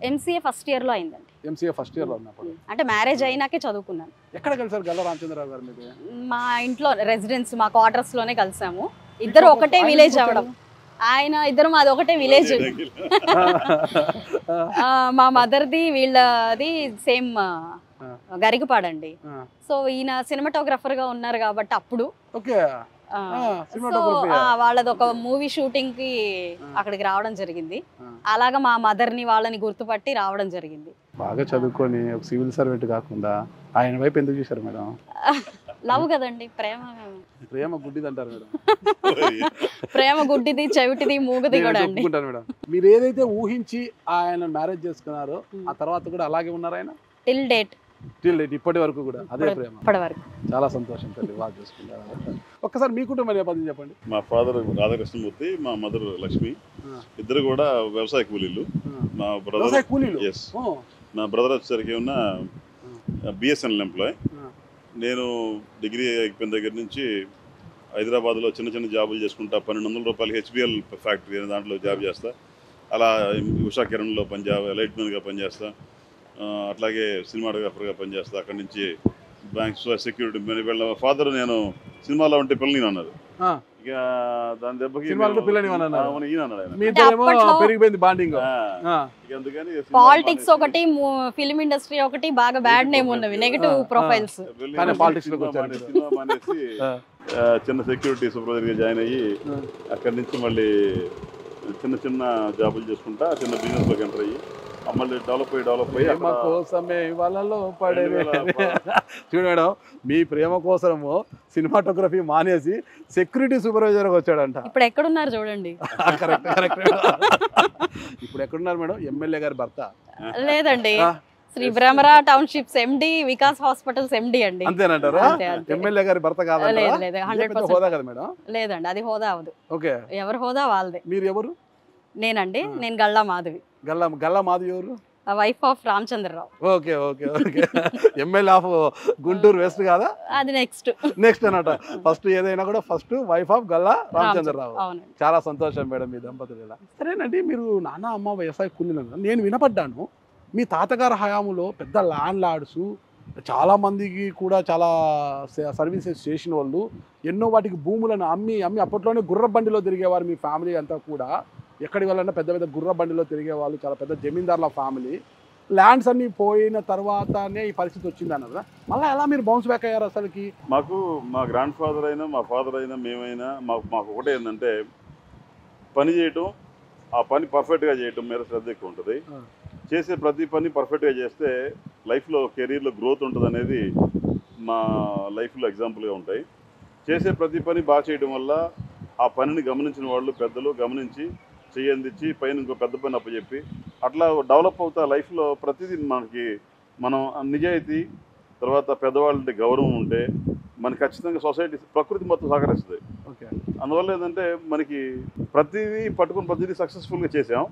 ఎంసీఏ ఫస్ట్ ఇయర్ లో అయిందండి. ఎంసీఏ ఫస్ట్ ఇయర్ లో ఉన్నప్పుడు అంటే మ్యారేజ్ అయినాకే చదువుకున్నాను. ఎక్కడ కలిసారు గల్లా రామచంద్రరావు గారు మీరు? మా ఇంట్లో రెసిడెన్స్, మా క్వార్టర్స్ లోనే కలిసాము. ఇద్దరు ఒకటే విలేజ్ అవడం, ఆయన ఇద్దరు మాది ఒకటే విలేజ్. మా మదర్ది వీళ్ళది సేమ్ గరికపాడండి. సో ఈయన సినిమాటోగ్రఫర్ గా ఉన్నారు కాబట్టి అప్పుడు వాళ్ళది ఒక మూవీ షూటింగ్ కి అక్కడికి రావడం జరిగింది. అలాగా మా మదర్ ని వాళ్ళని గుర్తుపట్టి రావడం జరిగింది. బాగా చదువుకొని ఒక సివిల్ సర్వెంట్ కాకుండా ఆయన వైపు ఎందుకు చూశారు మేడం? లవ్ కదండి, ప్రేమ. ప్రేమ గుడ్డిది అంటారు మేడం. ప్రేమ గుడ్డిది, చెవిటిది, మూగది కూడా అండి. మేడం, మీరు ఏదైతే ఊహించి ఆయన మ్యారేజ్ చేసుకున్నారో ఆ తర్వాత కూడా అలాగే ఉన్నారు ఆయన? టిల్ డేట్ ఇప్పటి వరకు కూడా అదే ప్రేమ. ఇప్పటి వరకు చాలా సంతోషం తల్లి, బాగా చూసుకుంటారు. ఒక్కసారి మీ కుటుంబం నేపథ్యం చెప్పండి. మా ఫాదర్ రాధాకృష్ణమూర్తి, మా మదర్ లక్ష్మి. ఇద్దరు కూడా వ్యవసాయ కూలీలు. మా బ్రదర్ వచ్చేసరికి ఉన్న బిఎస్ఎన్ఎల్ ఎంప్లాయ్. నేను డిగ్రీ అయిపోయిన దగ్గర నుంచి హైదరాబాద్లో చిన్న చిన్న జాబులు చేసుకుంటా. 1200 రూపాయలు హెచ్బిఎల్ ఫ్యాక్టరీ అనే దాంట్లో జాబ్ చేస్తా. అలా ఉషా కిరణ్లో లైట్ మ్యాన్గా పనిచేస్తా. అట్లాగే సినిమాటోగ్రాఫర్గా పనిచేస్తా. అక్కడి నుంచి బ్యాంక్స్ సెక్యూరిటీ. వీళ్ళ ఫాదర్ నేను సినిమాలో ఉంటే పిల్లని అన్నారు. ఇక దాని దెబ్బకి పాలిటిక్స్ ఒకటి, ఫిల్మ్ ఇండస్ట్రీ ఒకటి బాగా బ్యాడ్ నేమ్ ఉన్నవి, నెగటివ్ ప్రొఫైల్స్. సినిమా మానేసి చిన్న సెక్యూరిటీ సూపర్వైజర్గా జాయిన్ అయ్యి అక్కడి నుంచి మళ్ళీ చిన్న చిన్న జాబులు చేసుకుంటా చిన్న బిజినెస్లోకి ఎంటర్ అయ్యి మళ్ళీ డెవలప్ అయ్యి కోసమే వాళ్ళలో పడే. చూడు మేడం, మీ ప్రేమ కోసము సినిమాటోగ్రఫీ మానేసి సెక్యూరిటీ సూపర్వైజర్ వచ్చాడంట. ఇప్పుడు ఎక్కడున్నారు చూడండి. ఇప్పుడు ఎక్కడున్నారు మేడం? ఎమ్మెల్యే గారి భర్త? లేదండి, శ్రీ బ్రహ్మరా టౌన్షిప్స్ ఎండి, వికాస్ హాస్పిటల్స్ ఎండి అండి. అంతేనంటారా? ఎమ్మెల్యే గారి భర్త కాదా? లేదు, 100% హోదా కదా మేడం? లేదండి, అది హోదా అవదు. ఓకే, ఎవరి హోదా వాళ్ళదే. మీరు ఎవరు? నేనండి, నేను గల్లా మాధవి. గల్లా మాధవి ఎవరు? Wife of Ramachandrarao. Okay okay okay. MLA of Guntur west కాదా? అది నెక్స్ట్ అన్నమాట. ఫస్ట్ ఏదైనా కూడా first wife of Galla Ramachandrarao. చాలా సంతోషం మేడం మీ దంపతులు ఇలా. సరేనండి, మీరు నాన్న అమ్మ వ్యవసాయ కూలీలు. నేను వినపడ్డాను మీ తాతగారి హయాములో పెద్ద ల్యాండ్ లార్డ్స్ చాలా మందికి కూడా చాలా సర్వీసెస్ చేసిన వాళ్ళు ఎన్నో వాటికి భూములను అమ్మి అప్పట్లోనే గుర్ర బండిలో తిరిగేవారు. మీ ఫ్యామిలీ అంతా కూడా ఎక్కడికి వెళ్ళాలన్నా పెద్ద పెద్ద గుర్ర బండిలో తిరిగేవాళ్ళు. చాలా పెద్ద జమీందారుల ఫ్యామిలీ. ల్యాండ్స్ అన్ని పోయిన తర్వాతనే ఈ పరిస్థితి వచ్చింది అన్నారు కదా, మళ్ళీ ఎలా మీరు బౌన్స్ బ్యాక్ అయ్యారు అసలుకి? మాకు మా గ్రాండ్ ఫాదర్ అయినా మా ఫాదర్ అయినా మేమైనా మాకు ఒకటే ఏంటంటే పని చేయటం, ఆ పని పర్ఫెక్ట్గా చేయటం మీద శ్రద్ధ ఎక్కువ ఉంటుంది. చేసే ప్రతి పని పర్ఫెక్ట్గా చేస్తే లైఫ్లో కెరీర్లో గ్రోత్ ఉంటుంది అనేది మా లైఫ్లో ఎగ్జాంపుల్గా ఉంటాయి. చేసే ప్రతి పని బాగా చేయడం వల్ల ఆ పనిని గమనించిన వాళ్ళు పెద్దలు గమనించి చేయందించి పైన ఇంకో పెద్ద పని అప్పచెప్పి అట్లా డెవలప్ అవుతా లైఫ్లో ప్రతిదీ మనం నిజాయితీ, తర్వాత పెద్దవాళ్ళంటే గౌరవం ఉంటే మనకి ఖచ్చితంగా సొసైటీ ప్రకృతి మొత్తం సహకరిస్తుంది. ఓకే. అందువల్ల ఏంటంటే మనకి ప్రతిదీ సక్సెస్ఫుల్గా చేసాం.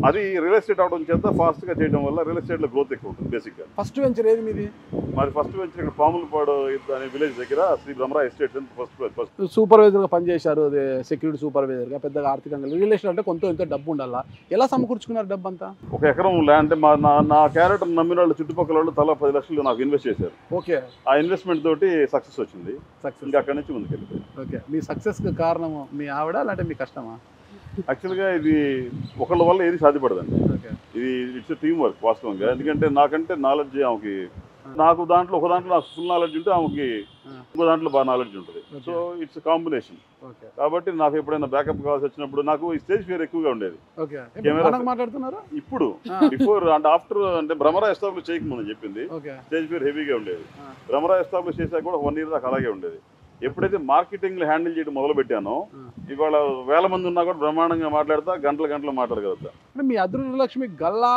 అది రియల్ ఎస్టేట్ అవడం చేత ఫాస్ట్గా చేయడం వల్ల రియల్ ఎస్టేట్లో గ్రోత్ ఎక్కువ ఉంటుంది బేసిక్గా. ఫస్ట్ వెంచర్ ఏది మీది? మరి ఫస్ట్ వెంచర్ ఇక్కడ పాములపాడు అనే విలేజ్ దగ్గర శ్రీ భ్రమరా ఎస్టేట్స్ అని ఫస్ట్ సూపర్వైజర్గా పనిచేశారు, అదే సెక్యూరిటీ సూపర్వైజర్గా. పెద్దగా ఆర్థికంగా రియల్ ఎస్టేట్ అంటే ఎంతో డబ్బు ఉండాలా. ఎలా సమకూర్చుకున్నారు డబ్బు అంతా? 1 ఎకరం ల్యాండ్ నా క్యారెక్టర్ నమ్మిన వాళ్ళు చుట్టుపక్కల వాళ్ళు తలా 10 లక్షలు నాకు ఇన్వెస్ట్ చేశారు. ఓకే. ఆ ఇన్వెస్ట్మెంట్ తోటి సక్సెస్ వచ్చింది. ఇంకా అక్కడి నుంచి ముందుకెళ్ళిపోయింది. ఓకే. మీ సక్సెస్కి కారణము మీ ఆవిడ లేదంటే మీ కష్టమా? యాక్చువల్గా ఇది ఒకళ్ళ వల్ల ఏది సాధ్యపడదండి. ఇది ఇట్స్ టీమ్ వర్క్ వాస్తవంగా. ఎందుకంటే నాకంటే నాలెడ్జ్ ఆమెకి, నాకు దాంట్లో ఒక దాంట్లో నాకు ఫుల్ నాలెడ్జ్ ఉంటే ఆమెకి ఇంకో దాంట్లో బాగా నాలెడ్జ్ ఉంటుంది. So it's combination. కాబట్టి నాకు ఎప్పుడైనా బ్యాకప్ కావాల్సి వచ్చినప్పుడు నాకు ఈ స్టేజ్ ఫియర్ ఎక్కువగా ఉండేది. మాట్లాడుతున్నారు ఇప్పుడు బిఫోర్ అంటే ఆఫ్టర్ అంటే భ్రమరా ఎస్టాబ్లిష్ చేయకముందు చెప్పింది స్టేజ్ ఫియర్ హెవీగా ఉండేది. భ్రమరా ఎస్టాబ్లిష్ చేశాక కూడా 1 ఇయర్ దాకా అలాగే ఉండేది. ఎప్పుడైతే మార్కెటింగ్ హ్యాండిల్ చేయడం మొదలు పెట్టానో ఇవాళ 1000 మంది ఉన్నా కూడా బ్రహ్మాండంగా మాట్లాడతా, గంటలు మాట్లాడగలుగుతా. మీ అదృష్టలక్ష్మి గల్లా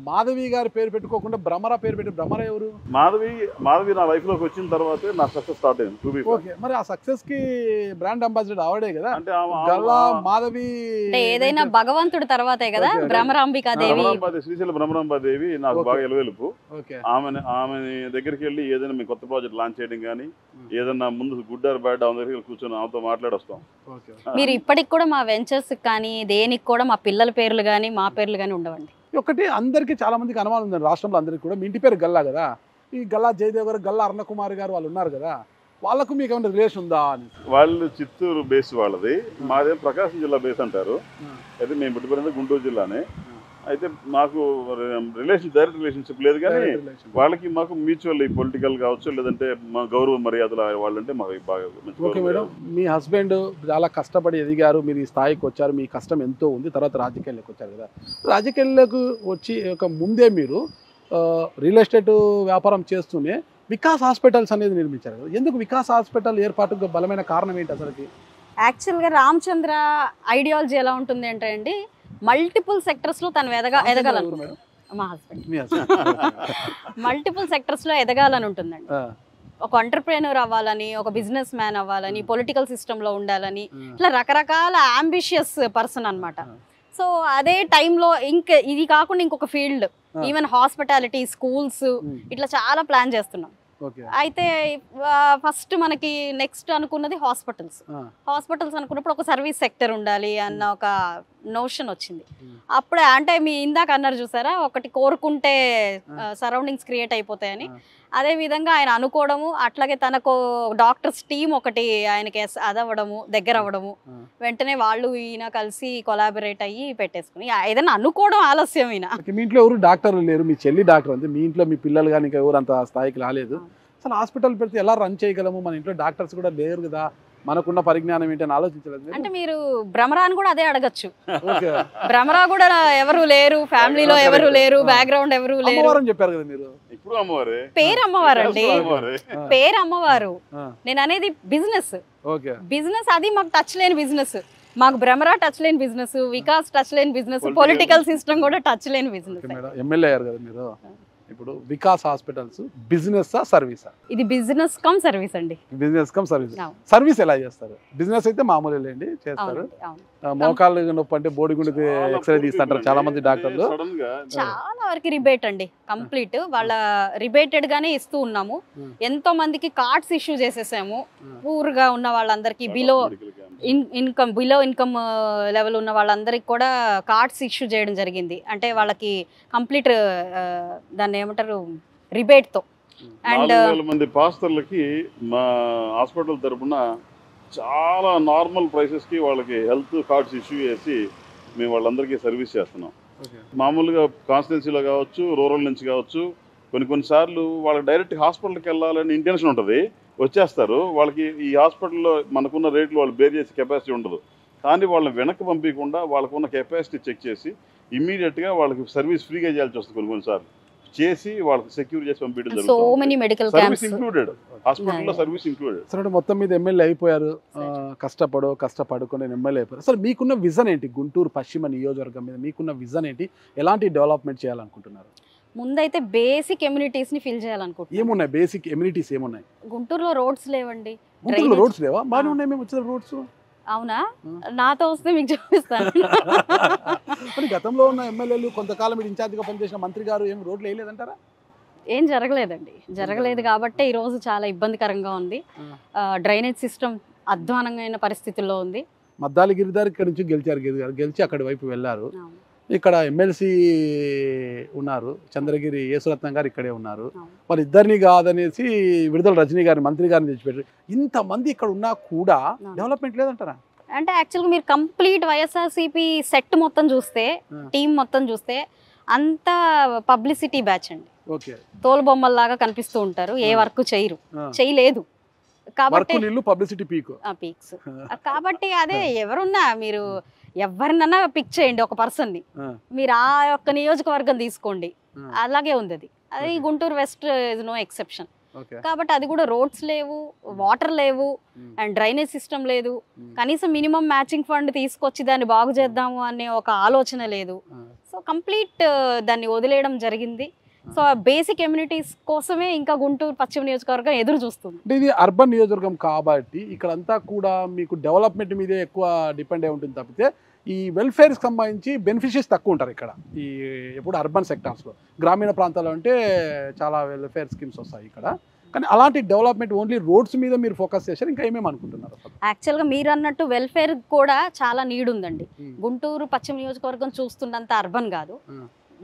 మాధవి గారి పేరు పెట్టుకోకుండా భ్రమరా పేరు పెట్టి, భ్రమరా ఎవరు? మాధవి నా లైఫ్ లోకి వచ్చిన తర్వాతే నా సక్సెస్ స్టార్ట్ అయింది. ఓకే. మరి ఆ సక్సెస్ కి బ్రాండ్ అంబాసిడర్ ఆవిడే కదా. అంటే గల్లా మాధవి ఏదైనా భగవంతుడి తర్వాతే కదా భ్రమరాంబికాదేవి. శ్రీశైల భ్రమరాంబాదేవి నాకు బాగా ఎలవెలుపు. ఆమె దగ్గరికి వెళ్ళి ఏదైనా మీ కొత్త ప్రాజెక్ట్ లాంచ్ చేయడం కానీ ఏదన్నా ముందు గుడ్ ఆర్ బ్యాడ్ ఆమె దగ్గర కూర్చొని ఆమెతో మాట్లాడొస్తాం. మీరు ఇప్పటికి కూడా మా వెంచర్స్ కానీ దేనికి కూడా మా పిల్లల పేర్లు కానీ మా పేర్లు కానీ ఉండవండి. ఒకటి అందరికీ చాలా మందికి అనుమానం ఉంది రాష్ట్రంలో అందరికీ కూడా, మీ ఇంటి పేరు గల్లా కదా. ఈ గల్లా జయదేవ్ గారు, గల్లా అరుణకుమారి గారు వాళ్ళు ఉన్నారు కదా, వాళ్ళకు మీకు ఏమైనా రిలేషన్ ఉందా అని? వాళ్ళు చిత్తూరు బేస్ వాళ్ళది, మాదే ప్రకాశం జిల్లా బేస్ అంటారు. అయితే మేము పుట్టిపోయింది గుంటూరు జిల్లానే. అయితే మాకు డైరెక్ట్ రిలేషన్షిప్ లేదు, కానీ వాళ్ళకి మాకు మ్యూచువల్ పొలిటికల్ కావచ్చు లేదంటే మా గౌరవ మర్యాదలు వాళ్ళంటే మాకు బాగా. ఓకే మేడం, మీ హస్బెండ్ చాలా కష్టపడి ఎదిగారు, మీరు ఈ స్థాయికి వచ్చారు, మీ కష్టం ఎంతో ఉంది, తర్వాత రాజకీయాల్లోకి వచ్చారు కదా. రాజకీయాల్లోకి వచ్చి ఒక ముందే మీరు రియల్ ఎస్టేట్ వ్యాపారం చేస్తూనే వికాస్ హాస్పిటల్స్ అనేది నిర్మించారు కదా. ఎందుకు వికాస్ హాస్పిటల్ ఏర్పాటుకు బలమైన కారణం ఏంటి అసలుకి? యాక్చువల్గా రామచంద్ర ఐడియాలజీ ఎలా ఉంటుంది అంటే అండి, మల్టిపుల్ సెక్టర్స్ లో తను ఎదగాలను, మా హస్బెండ్ మల్టిపుల్ సెక్టర్స్ లో ఎదగాలని ఉంటుందండి. ఒక ఎంటర్ప్రెన్యూర్ అవ్వాలని, ఒక బిజినెస్ మ్యాన్ అవ్వాలని, పొలిటికల్ సిస్టమ్ లో ఉండాలని, ఇట్లా రకరకాల అంబిషియస్ పర్సన్ అన్నమాట. సో అదే టైంలో ఇది కాకుండా ఇంకొక ఫీల్డ్, ఈవెన్ హాస్పిటాలిటీ, స్కూల్స్, ఇట్లా చాలా ప్లాన్ చేస్తున్నాం. అయితే ఫస్ట్ మనకి నెక్స్ట్ అనుకున్నది హాస్పిటల్స్ అనుకున్నప్పుడు ఒక సర్వీస్ సెక్టర్ ఉండాలి అన్న ఒక నోషన్ వచ్చింది. అప్పుడే అంటే మీ ఇందాక అన్నారు చూసారా, ఒకటి కోరుకుంటే సరౌండింగ్స్ క్రియేట్ అయిపోతాయని, అదే విధంగా ఆయన అనుకోవడము, అట్లాగే తనకు డాక్టర్స్ టీం ఒకటి ఆయనకి అదవ్వడము, దగ్గర అవ్వడము, వెంటనే వాళ్ళు ఈయన కలిసి కొలాబరేట్ అయ్యి పెట్టేసుకుని ఏదైనా అనుకోవడం ఆలస్యం. ఈయన మీ ఇంట్లో ఎవరు డాక్టర్లు లేరు, మీ చెల్లి డాక్టర్ అంతే, మీ ఇంట్లో మీ పిల్లలు కానీ ఇంకా ఎవరు అంత స్థాయికి రాలేదు. అసలు హాస్పిటల్ పెడితే ఎలా రన్ చేయగలము, మన ఇంట్లో డాక్టర్స్ కూడా లేరు కదా, మనకున్న పరిజ్ఞానం ఏంటని ఆలోచించలేదు అంటే మీరు భ్రమరాని కూడా అదే అడగచ్చు. భ్రమరా కూడా ఎవరు లేరు, ఫ్యామిలీలో ఎవరు లేరు, బ్యాక్గ్రౌండ్ ఎవరు లేరు చెప్పారు కదా మీరు. పేరు అమ్మవారు అండి, పేరు అమ్మవారు. నేను అనేది బిజినెస్ అది మాకు టచ్ లేని బిజినెస్. మాకు భ్రమరా టచ్ లేని బిజినెస్, వికాస్ టచ్ లేని బిజినెస్, పొలిటికల్ సిస్టమ్ కూడా టచ్ లేని బిజినెస్. ఎమ్మెల్యే అయ్యారు కదా మీరు. ఇప్పుడు వికాస్ హాస్పిటల్స్ బిజినెస్ సర్వీసా? ఇది బిజినెస్ కమ్ సర్వీస్ అండి. Business come service. సర్వీస్ ఎలా చేస్తారు? బిజినెస్ అయితే మామూలు లేండి చేస్తారు. మోకాళ్ళు నొప్పి అంటే బోడిగుండికి ఎక్స్రే తీస్తుంటారు చాలా మంది డాక్టర్లు. చాలా వరకు రిబేట్ అండి, కంప్లీట్ వాళ్ళ రిబేటెడ్ గానే ఇస్తూ ఉన్నాము. ఎంతో మందికి కార్డ్స్ ఇష్యూ చేసేసాము. పూర్ గా ఉన్న వాళ్ళందరికీ, బిలో ఇన్కమ్ లెవెల్ ఉన్న వాళ్ళందరికి కూడా కార్డ్స్ ఇష్యూ చేయడం జరిగింది. అంటే వాళ్ళకి కంప్లీట్ దాన్ని ఏమంటారు రిబేట్ తో. అండ్ 4,000 మంది పాస్టర్లకి మా హాస్పిటల్ తరఫున చాలా నార్మల్ ప్రైసెస్ కి వాళ్ళకి హెల్త్ కార్డ్స్ ఇష్యూ చేసి మేము వాళ్ళందరికీ సర్వీస్ చేస్తున్నాం. మామూలుగా కాన్స్టిట్యున్సీలో కావచ్చు, రూరల్ నుంచి కావచ్చు, కొన్నిసార్లు వాళ్ళకి డైరెక్ట్ హాస్పిటల్కి వెళ్ళాలని ఇంటెన్షన్ ఉంటుంది, వచ్చేస్తారు. వాళ్ళకి ఈ హాస్పిటల్లో మనకున్న రేట్లు వాళ్ళు బేర్ చేసే కెపాసిటీ ఉండదు, కానీ వాళ్ళని వెనక్కి పంపించకుండా వాళ్ళకున్న కెపాసిటీ చెక్ చేసి ఇమ్మీడియట్గా వాళ్ళకి సర్వీస్ ఫ్రీగా చేయాల్సి వస్తుంది. కొన్నిసార్లు చేసి వాళ్ళకి సెక్యూర్ చేసి పంపించడం జరుగుతుంది. సర్వీస్ ఇంక్లూడెడ్, హాస్పిటల్లో సర్వీస్ ఇంక్లూడెడ్. సరే, మొత్తం మీద ఎమ్మెల్యే అయిపోయారు, కష్టపడుకుని ఎమ్మెల్యే అయిపోయారు. అసలు మీకున్న విజన్ ఏంటి? గుంటూరు పశ్చిమ నియోజకవర్గం మీద మీకున్న విజన్ ఏంటి? ఎలాంటి డెవలప్మెంట్ చేయాలనుకుంటున్నారు? ముందైతే బేసిక్ ఎమ్యూనిటీస్ ని ఫిల్ చేయాలనుకుంటున్నాం. ఏమున్నాయి బేసిక్ ఎమ్యూనిటీస్ ఏమున్నాయి? గుంటూరులో రోడ్స్ లేవండి. గుంటూరులో రోడ్స్ లేవా? బాగానే ఉన్నాయి, మేము వచ్చిన రోడ్స్. అవునా? నాతో వస్తే మీకు చూపిస్తాను. మరి గతంలో ఉన్న ఎమ్మెల్యేలు కొంతకాలం ఇన్ఛార్జిగా పనిచేసిన మంత్రి గారు ఏం రోడ్లు వేయలేదంటారా? ఏం జరగలేదండి, జరగలేదు కాబట్టి ఈ రోజు చాలా ఇబ్బందికరంగా ఉంది. డ్రైనేజ్ సిస్టమ్ అధ్వానంగా పరిస్థితుల్లో ఉంది. మద్దాలి గిరిదార్ ఇక్కడ నుంచి గెలిచారు, గెలిచి అక్కడి వైపు వెళ్ళారు. ఇక్కడ ఎమ్మెల్సీ ఉన్నారు, చంద్రగిరి యేసురత్నం గారు ఇక్కడే ఉన్నారు. మరి ఇద్దరిని కాదనేసి విడుదల రజనీ గారిని మంత్రి గారిని తెచ్చిపెట్టారు. ఇంతమంది ఇక్కడ ఉన్నా కూడా డెవలప్మెంట్ లేదంటారా? అంటే యాక్చువల్గా మీరు కంప్లీట్ వైఎస్ఆర్సీపీ సెట్ మొత్తం చూస్తే, టీం మొత్తం చూస్తే అంతా పబ్లిసిటీ బ్యాచ్ అండి. తోలు బొమ్మల్లాగా కనిపిస్తూ ఉంటారు, ఏ వర్క్ చేయలేదు కాబట్టి పీక్స్. కాబట్టి అదే ఎవరున్నా మీరు ఎవరినన్నా పిక్ చేయండి, ఒక పర్సన్ ని మీరు ఆ యొక్క నియోజకవర్గం తీసుకోండి, అలాగే ఉంది అది. అది Guntur west is no exception. కాబట్టి అది కూడా రోడ్స్ లేవు, వాటర్ లేవు, అండ్ డ్రైనేజ్ సిస్టమ్ లేదు. కనీసం మినిమం మ్యాచింగ్ ఫండ్ తీసుకొచ్చి దాన్ని బాగు చేద్దాము అనే ఒక ఆలోచన లేదు. సో కంప్లీట్ దాన్ని వదిలేయడం జరిగింది. సో బేసిక్ ఎమ్యూనిటీస్ కోసమే ఇంకా గుంటూరు పశ్చిమ నియోజకవర్గం ఎదురు చూస్తుంది. ఇది అర్బన్ నియోజకవర్గం కాబట్టి ఇక్కడంతా కూడా మీకు డెవలప్మెంట్ మీదే ఎక్కువ డిపెండ్ అయి ఉంటుంది తప్పితే ఈ వెల్ఫేర్కి సంబంధించి బెనిఫిషియర్స్ తక్కువ ఉంటారు ఇక్కడ. ఈ ఎప్పుడు అర్బన్ సెక్టార్స్లో, గ్రామీణ ప్రాంతాల్లో అంటే చాలా వెల్ఫేర్ స్కీమ్స్ వస్తాయి ఇక్కడ. కానీ అలాంటి డెవలప్మెంట్ ఓన్లీ రోడ్స్ మీద మీరు ఫోకస్ చేశారు, ఇంకా ఏమేమి అనుకుంటున్నారు? యాక్చువల్గా మీరు అన్నట్టు వెల్ఫేర్ కూడా చాలా నీడ్ ఉందండి. గుంటూరు పశ్చిమ నియోజకవర్గం చూస్తున్నంత అర్బన్ కాదు,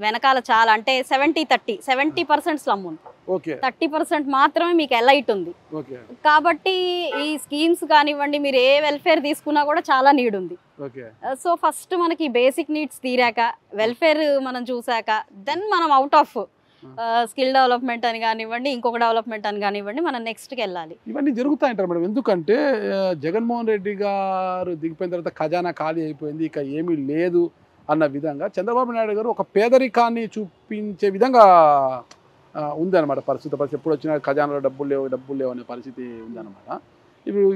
వెనకాల చాలా అంటే 70% స్లమ్ ఉంది, 30% మాత్రమే మీకు ఎలైట్ ఉంది. కాబట్టి ఈ స్కీమ్స్ కానివ్వండి, మీరు ఏ వెల్ఫేర్ తీసుకున్నా కూడా చాలా నీడ్ ఉంది. సో ఫస్ట్ మనకి బేసిక్ నీడ్స్ తీరాక, వెల్ఫేర్ మనం చూసాక, దెన్ మనం అవుట్ ఆఫ్ స్కిల్ డెవలప్మెంట్ అని కానివ్వండి, ఇంకొక డెవలప్మెంట్ అని కానివ్వండి, మనం నెక్స్ట్కి వెళ్ళాలి. ఇవన్నీ జరుగుతాయంటారు మేడం. ఎందుకంటే జగన్మోహన్ రెడ్డి గారు దిగిపోయిన తర్వాత ఖజానా ఖాళీ అయిపోయింది, ఇక ఏమీ లేదు అన్న విధంగా చంద్రబాబు నాయుడు గారు ఒక పేదరికాన్ని చూపించే విధంగా ఉందన్నమాట పరిస్థితి. ఎప్పుడు వచ్చినా ఖజానాలో డబ్బులు లేవు అనే పరిస్థితి ఉందన్నమాట.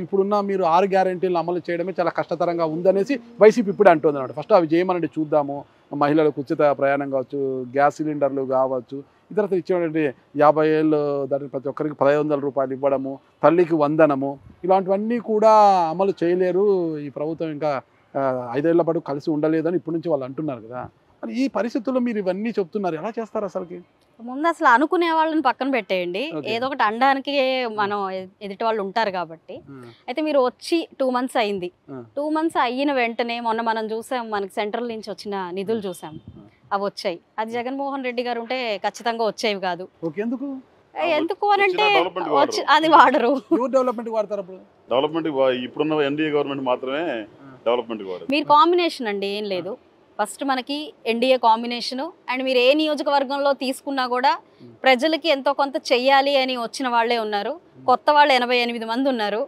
ఇప్పుడున్న మీరు 6 గ్యారెంటీలను అమలు చేయడమే చాలా కష్టతరంగా ఉందనేసి వైసీపీ ఇప్పుడే అంటుంది అన్నమాట. ఫస్ట్ అవి చేయమనండి చూద్దాము, మహిళలకు ఉచిత ప్రయాణం కావచ్చు, గ్యాస్ సిలిండర్లు కావచ్చు, ఇతరత ఇచ్చేటువంటి 50 ఏళ్ళు దాని ప్రతి ఒక్కరికి 1500 రూపాయలు ఇవ్వడము, తల్లికి వందనము, ఇలాంటివన్నీ కూడా అమలు చేయలేరు ఈ ప్రభుత్వం, ఇంకా 5 ఏళ్ల పాటు కలిసి ఉండలేదని ఇప్పటి నుంచి వాళ్ళు అంటున్నారు కదా. మరి ఈ పరిస్థితుల్లో మీరు ఇవన్నీ చెప్తున్నారు, ఎలా చేస్తారు అసలుకి? ముందు అసలు అనుకునే వాళ్ళని పక్కన పెట్టేయండి, ఏదో ఒకటి అనడానికి మనం ఎదుటి వాళ్ళు ఉంటారు కాబట్టి. అయితే మీరు వచ్చి 2 మంత్స్ అయింది, 2 మంత్స్ అయిన వెంటనే మొన్న మనం చూసాం, మనకి సెంట్రల్ నుంచి వచ్చిన నిధులు చూసాం, అవి వచ్చాయి. అది జగన్మోహన్ రెడ్డి గారు ఉంటే ఖచ్చితంగా వచ్చేవి కాదు. ఎందుకు అని అంటే అది వాడరు. డెవలప్మెంట్ వాడతారు. డెవలప్మెంట్ ఇప్పుడున్న ఎన్డీఏ గవర్నమెంట్ మాత్రమే డెవలప్మెంట్ వాడరు. మీరు కాంబినేషన్ అండి, ఏం లేదు. ఫస్ట్ మనకి ఎన్డీఏ కాంబినేషను, అండ్ మీరు ఏ నియోజకవర్గంలో తీసుకున్నా కూడా ప్రజలకి ఎంతో కొంత చెయ్యాలి అని వచ్చిన వాళ్ళే ఉన్నారు. కొత్త వాళ్ళు 88 మంది ఉన్నారు.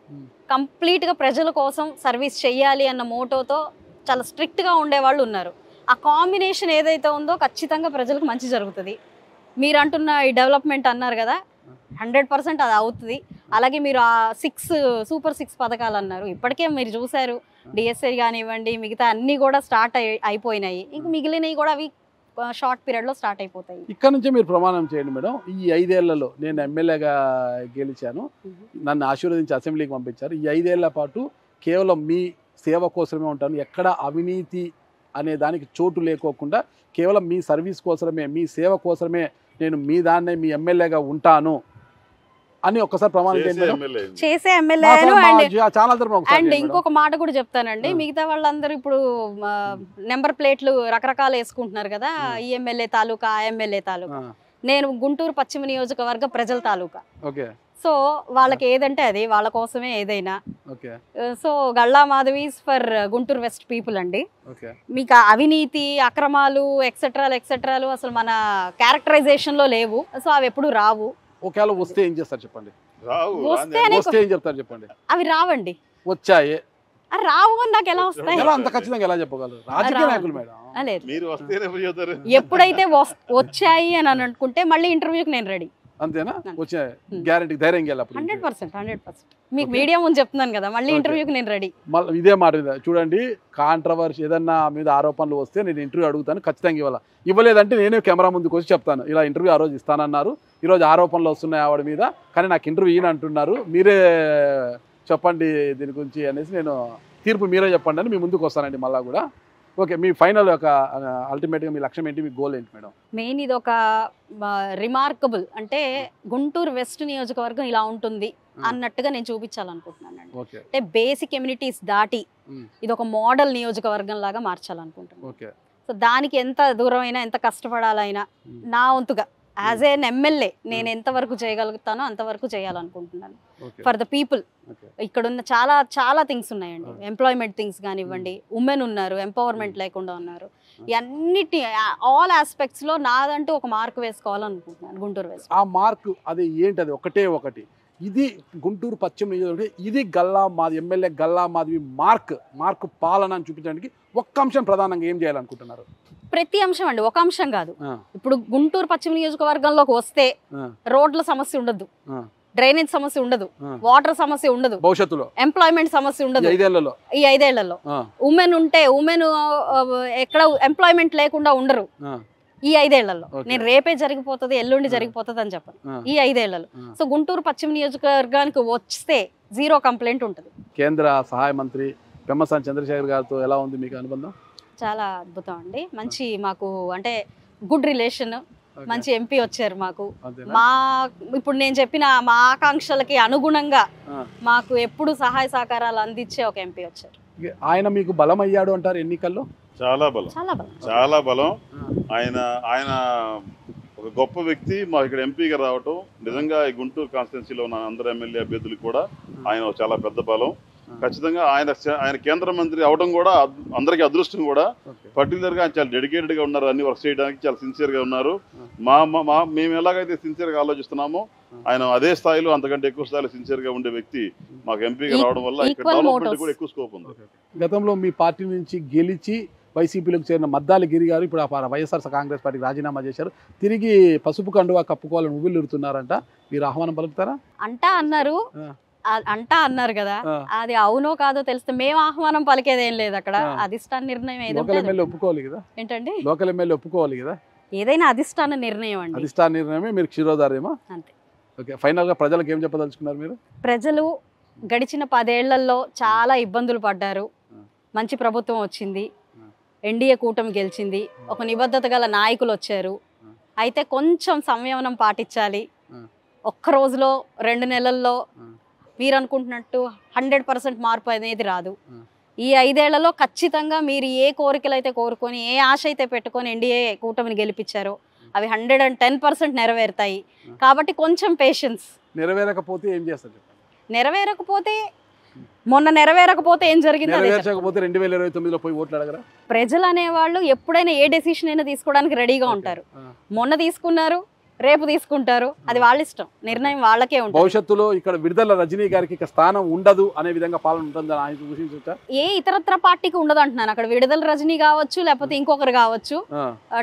కంప్లీట్గా ప్రజల కోసం సర్వీస్ చెయ్యాలి అన్న మోటోతో చాలా స్ట్రిక్ట్గా ఉండేవాళ్ళు ఉన్నారు. ఆ కాంబినేషన్ ఏదైతే ఉందో ఖచ్చితంగా ప్రజలకు మంచి జరుగుతుంది. మీరు అంటున్న ఈ డెవలప్మెంట్ అన్నారు కదా, 100% అది అవుతుంది. అలాగే మీరు ఆ 6 సూపర్ 6 పథకాలు అన్నారు, ఇప్పటికే మీరు చూశారు. డిఎస్ఐ కానివ్వండి, మిగతా అన్నీ కూడా స్టార్ట్ అయిపోయినాయి. ఇంక మిగిలినవి కూడా అవి షార్ట్ పీరియడ్లో స్టార్ట్ అయిపోతాయి. ఇక్కడ నుంచే మీరు ప్రమాణం చేయండి మేడం. ఈ 5 ఏళ్లలో నేను ఎమ్మెల్యేగా గెలిచాను, నన్ను ఆశీర్వదించి అసెంబ్లీకి పంపించారు. ఈ 5 ఏళ్ల పాటు కేవలం మీ సేవ కోసమే ఉంటాను, ఎక్కడ అవినీతి అనే దానికి చోటు లేకోకుండా కేవలం మీ సర్వీస్ కోసమే, మీ సేవ కోసమే నేను మీ దాన్నే మీ ఎమ్మెల్యేగా ఉంటాను అని ఒక్కసారి ప్రమాణం చేసే ఎమ్మెల్యే. అండ్ ఇంకొక మాట కూడా చెప్తానండి, మిగతా వాళ్ళందరూ ఇప్పుడు నెంబర్ ప్లేట్లు రకరకాలు వేసుకుంటున్నారు కదా, ఈ ఎమ్మెల్యే తాలూకా, ఆ ఎమ్మెల్యే తాలూకా. నేను గుంటూరు పశ్చిమ నియోజకవర్గ ప్రజల తాలూకా. సో వాళ్ళకి ఏదంటే అది, వాళ్ళ కోసమే ఏదైనా. So Galla Madhavi's for Guntur West people అండి. మీకు అవినీతి, అక్రమాలు, ఎక్సెట్రాలు అసలు మన క్యారెక్టరైజేషన్ లో లేవు. సో అవి ఎప్పుడు రావు. ఒకవేళ వస్తే ఏం చేస్తారు చెప్పండి? వస్తే ఏం చెప్తారు చెప్పండి? అవి రావండి. వచ్చాయి రావు అని నాకు ఎలా వస్తాయి? అంత ఖచ్చితంగా ఎలా చెప్పగలరు రాజకీయ నాయకులు మేడం? ఎప్పుడైతే వచ్చాయి అని అనుకుంటే మళ్ళీ ఇంటర్వ్యూకి నేను రెడీ. అంతేనా? వచ్చే గ్యారెంటీ ధైర్యంగా వెళ్ళి 100%. మీకు మీడియా ముందు చెప్తున్నాను కదా, మళ్ళీ ఇంటర్వ్యూకి నేను రెడీ. మళ్ళీ ఇదే మాట చూడండి, కాంట్రవర్సీ ఏదన్నా మీద ఆరోపణలు వస్తే నేను ఇంటర్వ్యూ అడుగుతాను, ఖచ్చితంగా ఇవ్వలేదంటే నేనే కెమెరా ముందుకు వచ్చి చెప్తాను, ఇలా ఇంటర్వ్యూ ఆ రోజు ఇస్తానన్నారు, ఈరోజు ఆరోపణలు వస్తున్నాయి ఆవిడ మీద, కానీ నాకు ఇంటర్వ్యూ ఈయన అంటున్నారు, మీరే చెప్పండి దీని గురించి అనేసి, నేను తీర్పు మీరే చెప్పండి అని మీ ముందుకు వస్తానండి మళ్ళీ కూడా. ఓకే, మీ ఫైనల్ ఒక అల్టిమేట్గా మీ లక్ష్యం ఏంటి, మీ గోల్ ఏంటి మేడం? మెయిన్ ఇది ఒక రిమార్కబుల్, అంటే గుంటూరు వెస్ట్ నియోజకవర్గం ఇలా ఉంటుంది అన్నట్టుగా నేను చూపించాలనుకుంటున్నాను. అంటే బేసిక్ కమ్యూనిటీస్ దాటి ఇది ఒక మోడల్ నియోజకవర్గం లాగా మార్చాలనుకుంటున్నాను. సో దానికి ఎంత దూరమైనా, ఎంత కష్టపడాలైనా నా వంతుగా యాజ్ ఎన్ ఎమ్మెల్యే నేను ఎంతవరకు చేయగలుగుతానో అంతవరకు చేయాలనుకుంటున్నాను ఫర్ ద పీపుల్. ఇక్కడున్న చాలా చాలా థింగ్స్ ఉన్నాయండి, ఎంప్లాయ్మెంట్ థింగ్స్ కానివ్వండి, ఉమెన్ ఉన్నారు, ఎంపవర్మెంట్ లేకుండా ఉన్నారు, ఇవన్నిటి ఆల్ ఆస్పెక్ట్స్లో నాదంటూ ఒక మార్క్ వేసుకోవాలనుకుంటున్నాను గుంటూరు వెస్ట్. ఆ మార్క్ అది ఏంటి? అది ఒకటి, ఇది గుంటూరు పశ్చిమ నియోజకవర్గం, ఇది గల్లా మాది ఎమ్మెల్యే గల్లా మాది మార్క్ పాలన అని చూపించడానికి ఒక్క అంశం ప్రధానంగా ఏం చేయాలనుకుంటున్నారు? ప్రతి అంశం అండి, ఒక అంశం కాదు. ఇప్పుడు గుంటూరు పశ్చిమ నియోజకవర్గంలోకి వస్తే రోడ్ల సమస్య ఉండదు, డ్రైనేజ్ సమస్య ఉండదు, వాటర్ సమస్య ఉండదు, భవిష్యత్తులో ఎంప్లాయ్మెంట్ సమస్య ఉండదు. ఈ 5 ఏళ్లలో ఉమెన్ ఉంటే ఉమెన్ ఎక్కడ ఎంప్లాయ్మెంట్ లేకుండా ఉండరు ఈ 5 ఏళ్లలో. నేను రేపే జరిగిపోతుంది, ఎల్లుండి జరిగిపోతుంది అని చెప్పను, ఈ 5 ఏళ్లలో. సో గుంటూరు పశ్చిమ నియోజకవర్గానికి వస్తే 0 కంప్లైంట్ ఉంటుంది. కేంద్ర సహాయ మంత్రి పెమ్మసాని చంద్రశేఖర్ గారితో ఎలా ఉంది మీకు అనుబంధం? చాలా అద్భుతం అండి, మంచి మాకు అంటే గుడ్ రిలేషన్, మంచి ఎంపీ వచ్చారు మాకు. మా ఇప్పుడు నేను చెప్పిన మా ఆకాంక్షలకి అనుగుణంగా మాకు ఎప్పుడు సహాయ సహకారాలు అందించే ఒక ఎంపీ వచ్చారు. ఆయన మీకు బలం అయ్యాడు అంటారు ఎన్నికల్లో? చాలా బలం. ఆయన ఒక గొప్ప వ్యక్తి. మా ఇక్కడ ఎంపీగా రావటం నిజంగా ఈ గుంటూరు కాన్స్టిట్యున్సీలో ఉన్న అందరు ఎమ్మెల్యే అభ్యర్థులకు కూడా ఆయన చాలా పెద్ద బలం. ఖచ్చితంగా ఆయన కేంద్ర మంత్రి అవడం కూడా అందరికీ అదృష్టం కూడా. పర్టికులర్ గా చాలా డెడికేటెడ్ గా ఉన్నారు, అన్ని వర్క్ చేయడానికి చాలా సిన్సియర్ గా ఉన్నారు. మేము ఎలాగైతే సిన్సియర్ గా ఆలోచిస్తున్నామో ఆయన అదే స్థాయిలో అంతకంటే ఎక్కువ స్థాయిలో సిన్సియర్ గా ఉండే వ్యక్తి మాకు ఎంపీగా రావడం వల్ల ఇక్కడ డెవలప్మెంట్ కూడా ఎక్కువ స్కోప్ ఉంది. గతంలో మీ పార్టీ నుంచి గెలిచి వైసీపీలోకి చేరిన మద్దాలి గిరి గారు ఇప్పుడు వైఎస్ఆర్ కాంగ్రెస్ పార్టీకి రాజీనామా చేశారు, తిరిగి పసుపు కండువా కప్పుకోవాలని ఉవ్విల్లుడుతున్నారంట, మీరు ఆహ్వానం పలుకుతారా? అన్నారు కదా, అది అవునో కాదో తెలిస్తే మేము ఆహ్వానం పలికేదేం లేదు. అక్కడ అధిష్టాన నిర్ణయం ఒప్పుకోవాలి కదా ఏంటండి, లోకల్ ఎమ్మెల్యే ఒప్పుకోవాలి కదా, ఏదైనా అధిష్టాన నిర్ణయం అండి. అధిష్టాన నిర్ణయమే మీరు క్షీరోదారేమో అంతే. ఓకే, ఫైనల్ గా ప్రజలకు ఏం చెప్పదలుచుకున్నారు మీరు? ప్రజలు గడిచిన 10 ఏళ్లలో చాలా ఇబ్బందులు పడ్డారు, మంచి ప్రభుత్వం వచ్చింది, ఎన్డీఏ కూటమి గెలిచింది, ఒక నిబద్ధత గల నాయకులు వచ్చారు. అయితే కొంచెం సంయమనం పాటించాలి. ఒక్క రోజులో 2 నెలల్లో మీరు అనుకుంటున్నట్టు 100% మార్పు అనేది రాదు. ఈ 5 ఏళ్లలో ఖచ్చితంగా మీరు ఏ కోరికలు అయితే కోరుకొని, ఏ ఆశ అయితే పెట్టుకొని ఎన్డీఏ కూటమిని గెలిపించారో అవి 110% నెరవేరుతాయి. కాబట్టి కొంచెం పేషెన్స్. నెరవేరకపోతే ఏం చేస్తారు? నెరవేరకపోతే మొన్న నెరవేరకపోతే ఏం జరిగింది? 2029లో పోయి ఓట్లు అడగరా? ప్రజలు అనేవాళ్ళు ఎప్పుడైనా ఏ డెసిషన్ అయినా తీసుకోవడానికి రెడీగా ఉంటారు. మొన్న తీసుకున్నారు, రేపు తీసుకుంటారు, అది వాళ్ళ ఇష్టం, నిర్ణయం వాళ్ళకే ఉంటుంది. భవిష్యత్తులో ఇక్కడ విడుదల రజనీ గారికి స్థానం ఉండదు అనే విధంగా పాలన ఉంటుందని ఆయన సూచించొచ్చా? ఏ ఇతరత్ర పార్టీకి ఉండదు అంటున్నాను. అక్కడ విడుదల రజనీ కావచ్చు, లేకపోతే ఇంకొకరు కావచ్చు.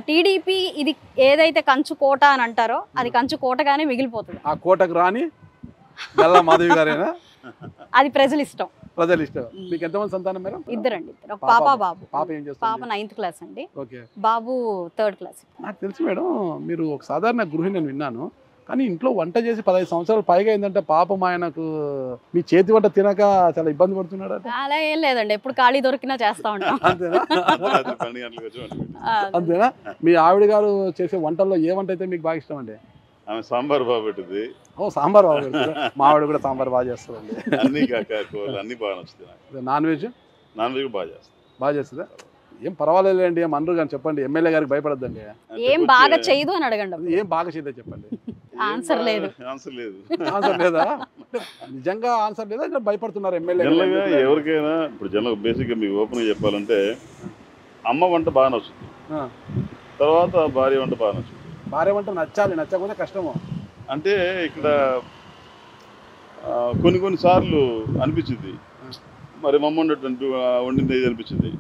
టీడీపీ ఇది ఏదైతే కంచు కోట అని అంటారో అది కంచు కోటగానే మిగిలిపోతుంది. ఆ కోటకు రాని గల్లా మాధవి గారేనా? అది ప్రజల ఇష్టం. ప్రజల ఇష్టం. మీకు ఎంతమంది సంతానం మేడం? ఇద్దరండి, ఒక పాప బాబు. పాప ఏం చేస్తారు? పాప 9th క్లాస్ అండి, బాబు 3rd క్లాస్. నాకు తెలుసు మేడం, మీరు ఒక సాధారణ గృహిణి అని విన్నాను, కానీ ఇంట్లో వంట చేసి 15 సంవత్సరాలు పైగా అయిందంటే పాపం ఆయనకు మీ చేతి వంట తినక చాలా ఇబ్బంది పడుతున్నాడు. అలా ఏం లేదండి, ఎప్పుడు ఖాళీ దొరికినా చేస్తా ఉంటాం. అంతేనా? మీ ఆవిడ గారు చేసే వంటల్లో ఏ వంట అయితే మీకు బాగా ఇష్టం అండి? ఆమె సాంబార్ బాగా పెట్టింది. సాంబార్ బాగా పెడుతుంది. మా ఆవిడ కూడా సాంబార్ బాగా చేస్తుందండి. అన్ని బాగా నచ్చుతాయి. నాన్ వెజ్ బాగా చేస్తుందా? ఏం పర్వాలేదండి, ఏం అనరు కానీ చెప్పండి. ఎమ్మెల్యే గారికి భయపడద్దండి. ఏం బాగా చేయదు అని అడగండి. ఏం బాగా చేయదో చెప్పండి. ఆన్సర్ లేదు. ఆన్సర్ లేదా? నిజంగా ఆన్సర్ లేదా? భయపడుతున్నారు ఎమ్మెల్యే? ఎవరికైనా ఇప్పుడు జనరల్ బేసిక్ గా మీకు ఓపెన్ గా చెప్పాలంటే అమ్మ వంట బాగా నచ్చుతుంది, తర్వాత భార్య వంట బాగా నచ్చుతుంది. భార్య వంట నచ్చాలి, నచ్చకపోతే కష్టము. అంటే ఇక్కడ కొన్ని సార్లు అనిపించింది మరి మమ్మ వండింది అనిపించింది,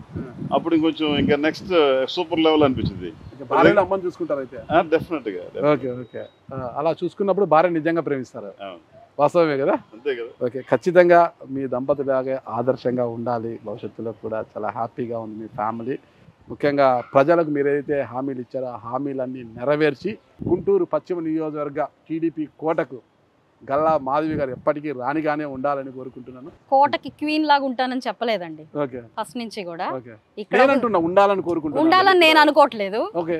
అప్పుడు ఇంకొంచెం ఇంకా నెక్స్ట్ సూపర్ లెవెల్ అనిపించింది. భార్యలు అమ్మని చూసుకుంటారు అయితే. డెఫినెట్ గా. Okay okay. అలా చూసుకున్నప్పుడు భార్య నిజంగా ప్రేమిస్తారు. వాస్తవమే కదా. అంతే కదా. ఓకే, ఖచ్చితంగా మీ దంపతులాగే ఆదర్శంగా ఉండాలి. భవిష్యత్తులో కూడా చాలా హ్యాపీగా ఉంది మీ ఫ్యామిలీ. ముఖ్యంగా ప్రజలకు మీరైతే హామీలు ఇచ్చారో ఆ హామీలన్నీ నెరవేర్చి గుంటూరు పశ్చిమ నియోజకవర్గ టీడీపీ కోటకు గల్లా మాధవి గారు ఎప్పటికీ రాణిగానే ఉండాలని కోరుకుంటున్నాను. కోటకి క్వీన్ లాగా ఉంటానని చెప్పలేదండి ఓకే, ఫస్ట్ నుంచి కూడా. ఇక్కడ ఉండాలని కోరుకుంటున్నాను. ఉండాలని నేను అనుకోవట్లేదు. ఓకే,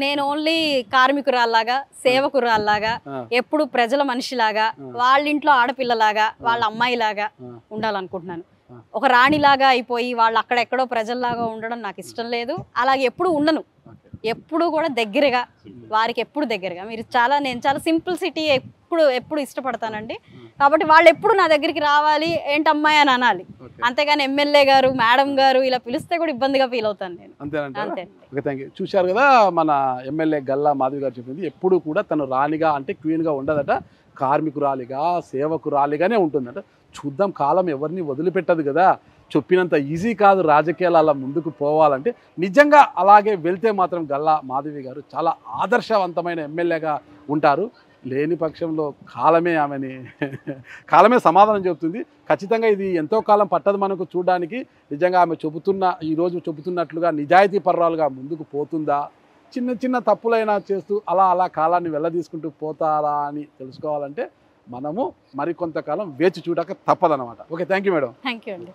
నేను ఓన్లీ కార్మికురాల్లాగా, సేవకురాల్లాగా, ఎప్పుడు ప్రజల మనిషిలాగా, వాళ్ళ ఇంట్లో ఆడపిల్లలాగా, వాళ్ళ అమ్మాయిలాగా ఉండాలనుకుంటున్నాను. ఒక రాణిలాగా అయిపోయి వాళ్ళు అక్కడెక్కడో ప్రజల్లాగా ఉండడం నాకు ఇష్టం లేదు. అలాగే ఎప్పుడు ఉండను. ఎప్పుడు కూడా దగ్గరగా, వారికి ఎప్పుడు దగ్గరగా. నేను చాలా సింప్లిసిటీ ఎప్పుడు ఇష్టపడతానండి. కాబట్టి వాళ్ళు ఎప్పుడు నా దగ్గరికి రావాలి, ఏంటమ్మాయి అని అనాలి. అంతేగాని ఎమ్మెల్యే గారు, మేడం గారు ఇలా పిలిస్తే కూడా ఇబ్బందిగా ఫీల్ అవుతాను నేను. అంతే. చూశారు కదా మన ఎమ్మెల్యే గల్లా మాధవి గారు చెప్పింది. ఎప్పుడు కూడా తను రాణిగా అంటే క్వీన్గా ఉండదట, కార్మికురాలిగా, సేవకురాలిగానే ఉంటుందట. చూద్దాం, కాలం ఎవరిని వదిలిపెట్టదు కదా. చెప్పినంత ఈజీ కాదు రాజకీయాలు అలా ముందుకు పోవాలంటే. నిజంగా అలాగే వెళ్తే మాత్రం గల్లా మాధవి గారు చాలా ఆదర్శవంతమైన ఎమ్మెల్యేగా ఉంటారు. లేని పక్షంలో కాలమే సమాధానం చెబుతుంది. ఖచ్చితంగా ఇది ఎంతో కాలం పట్టదు మనకు చూడడానికి. నిజంగా ఆమె ఈరోజు చెబుతున్నట్లుగా నిజాయితీ పర్రాలుగా ముందుకు పోతుందా, చిన్న చిన్న తప్పులైనా చేస్తూ అలా కాలాన్ని వెళ్ళదీసుకుంటూ పోతారా అని తెలుసుకోవాలంటే మనము మరికొంతకాలం వేచి చూడక తప్పదన్నమాట. Okay, thank you madam. Thank you అండి.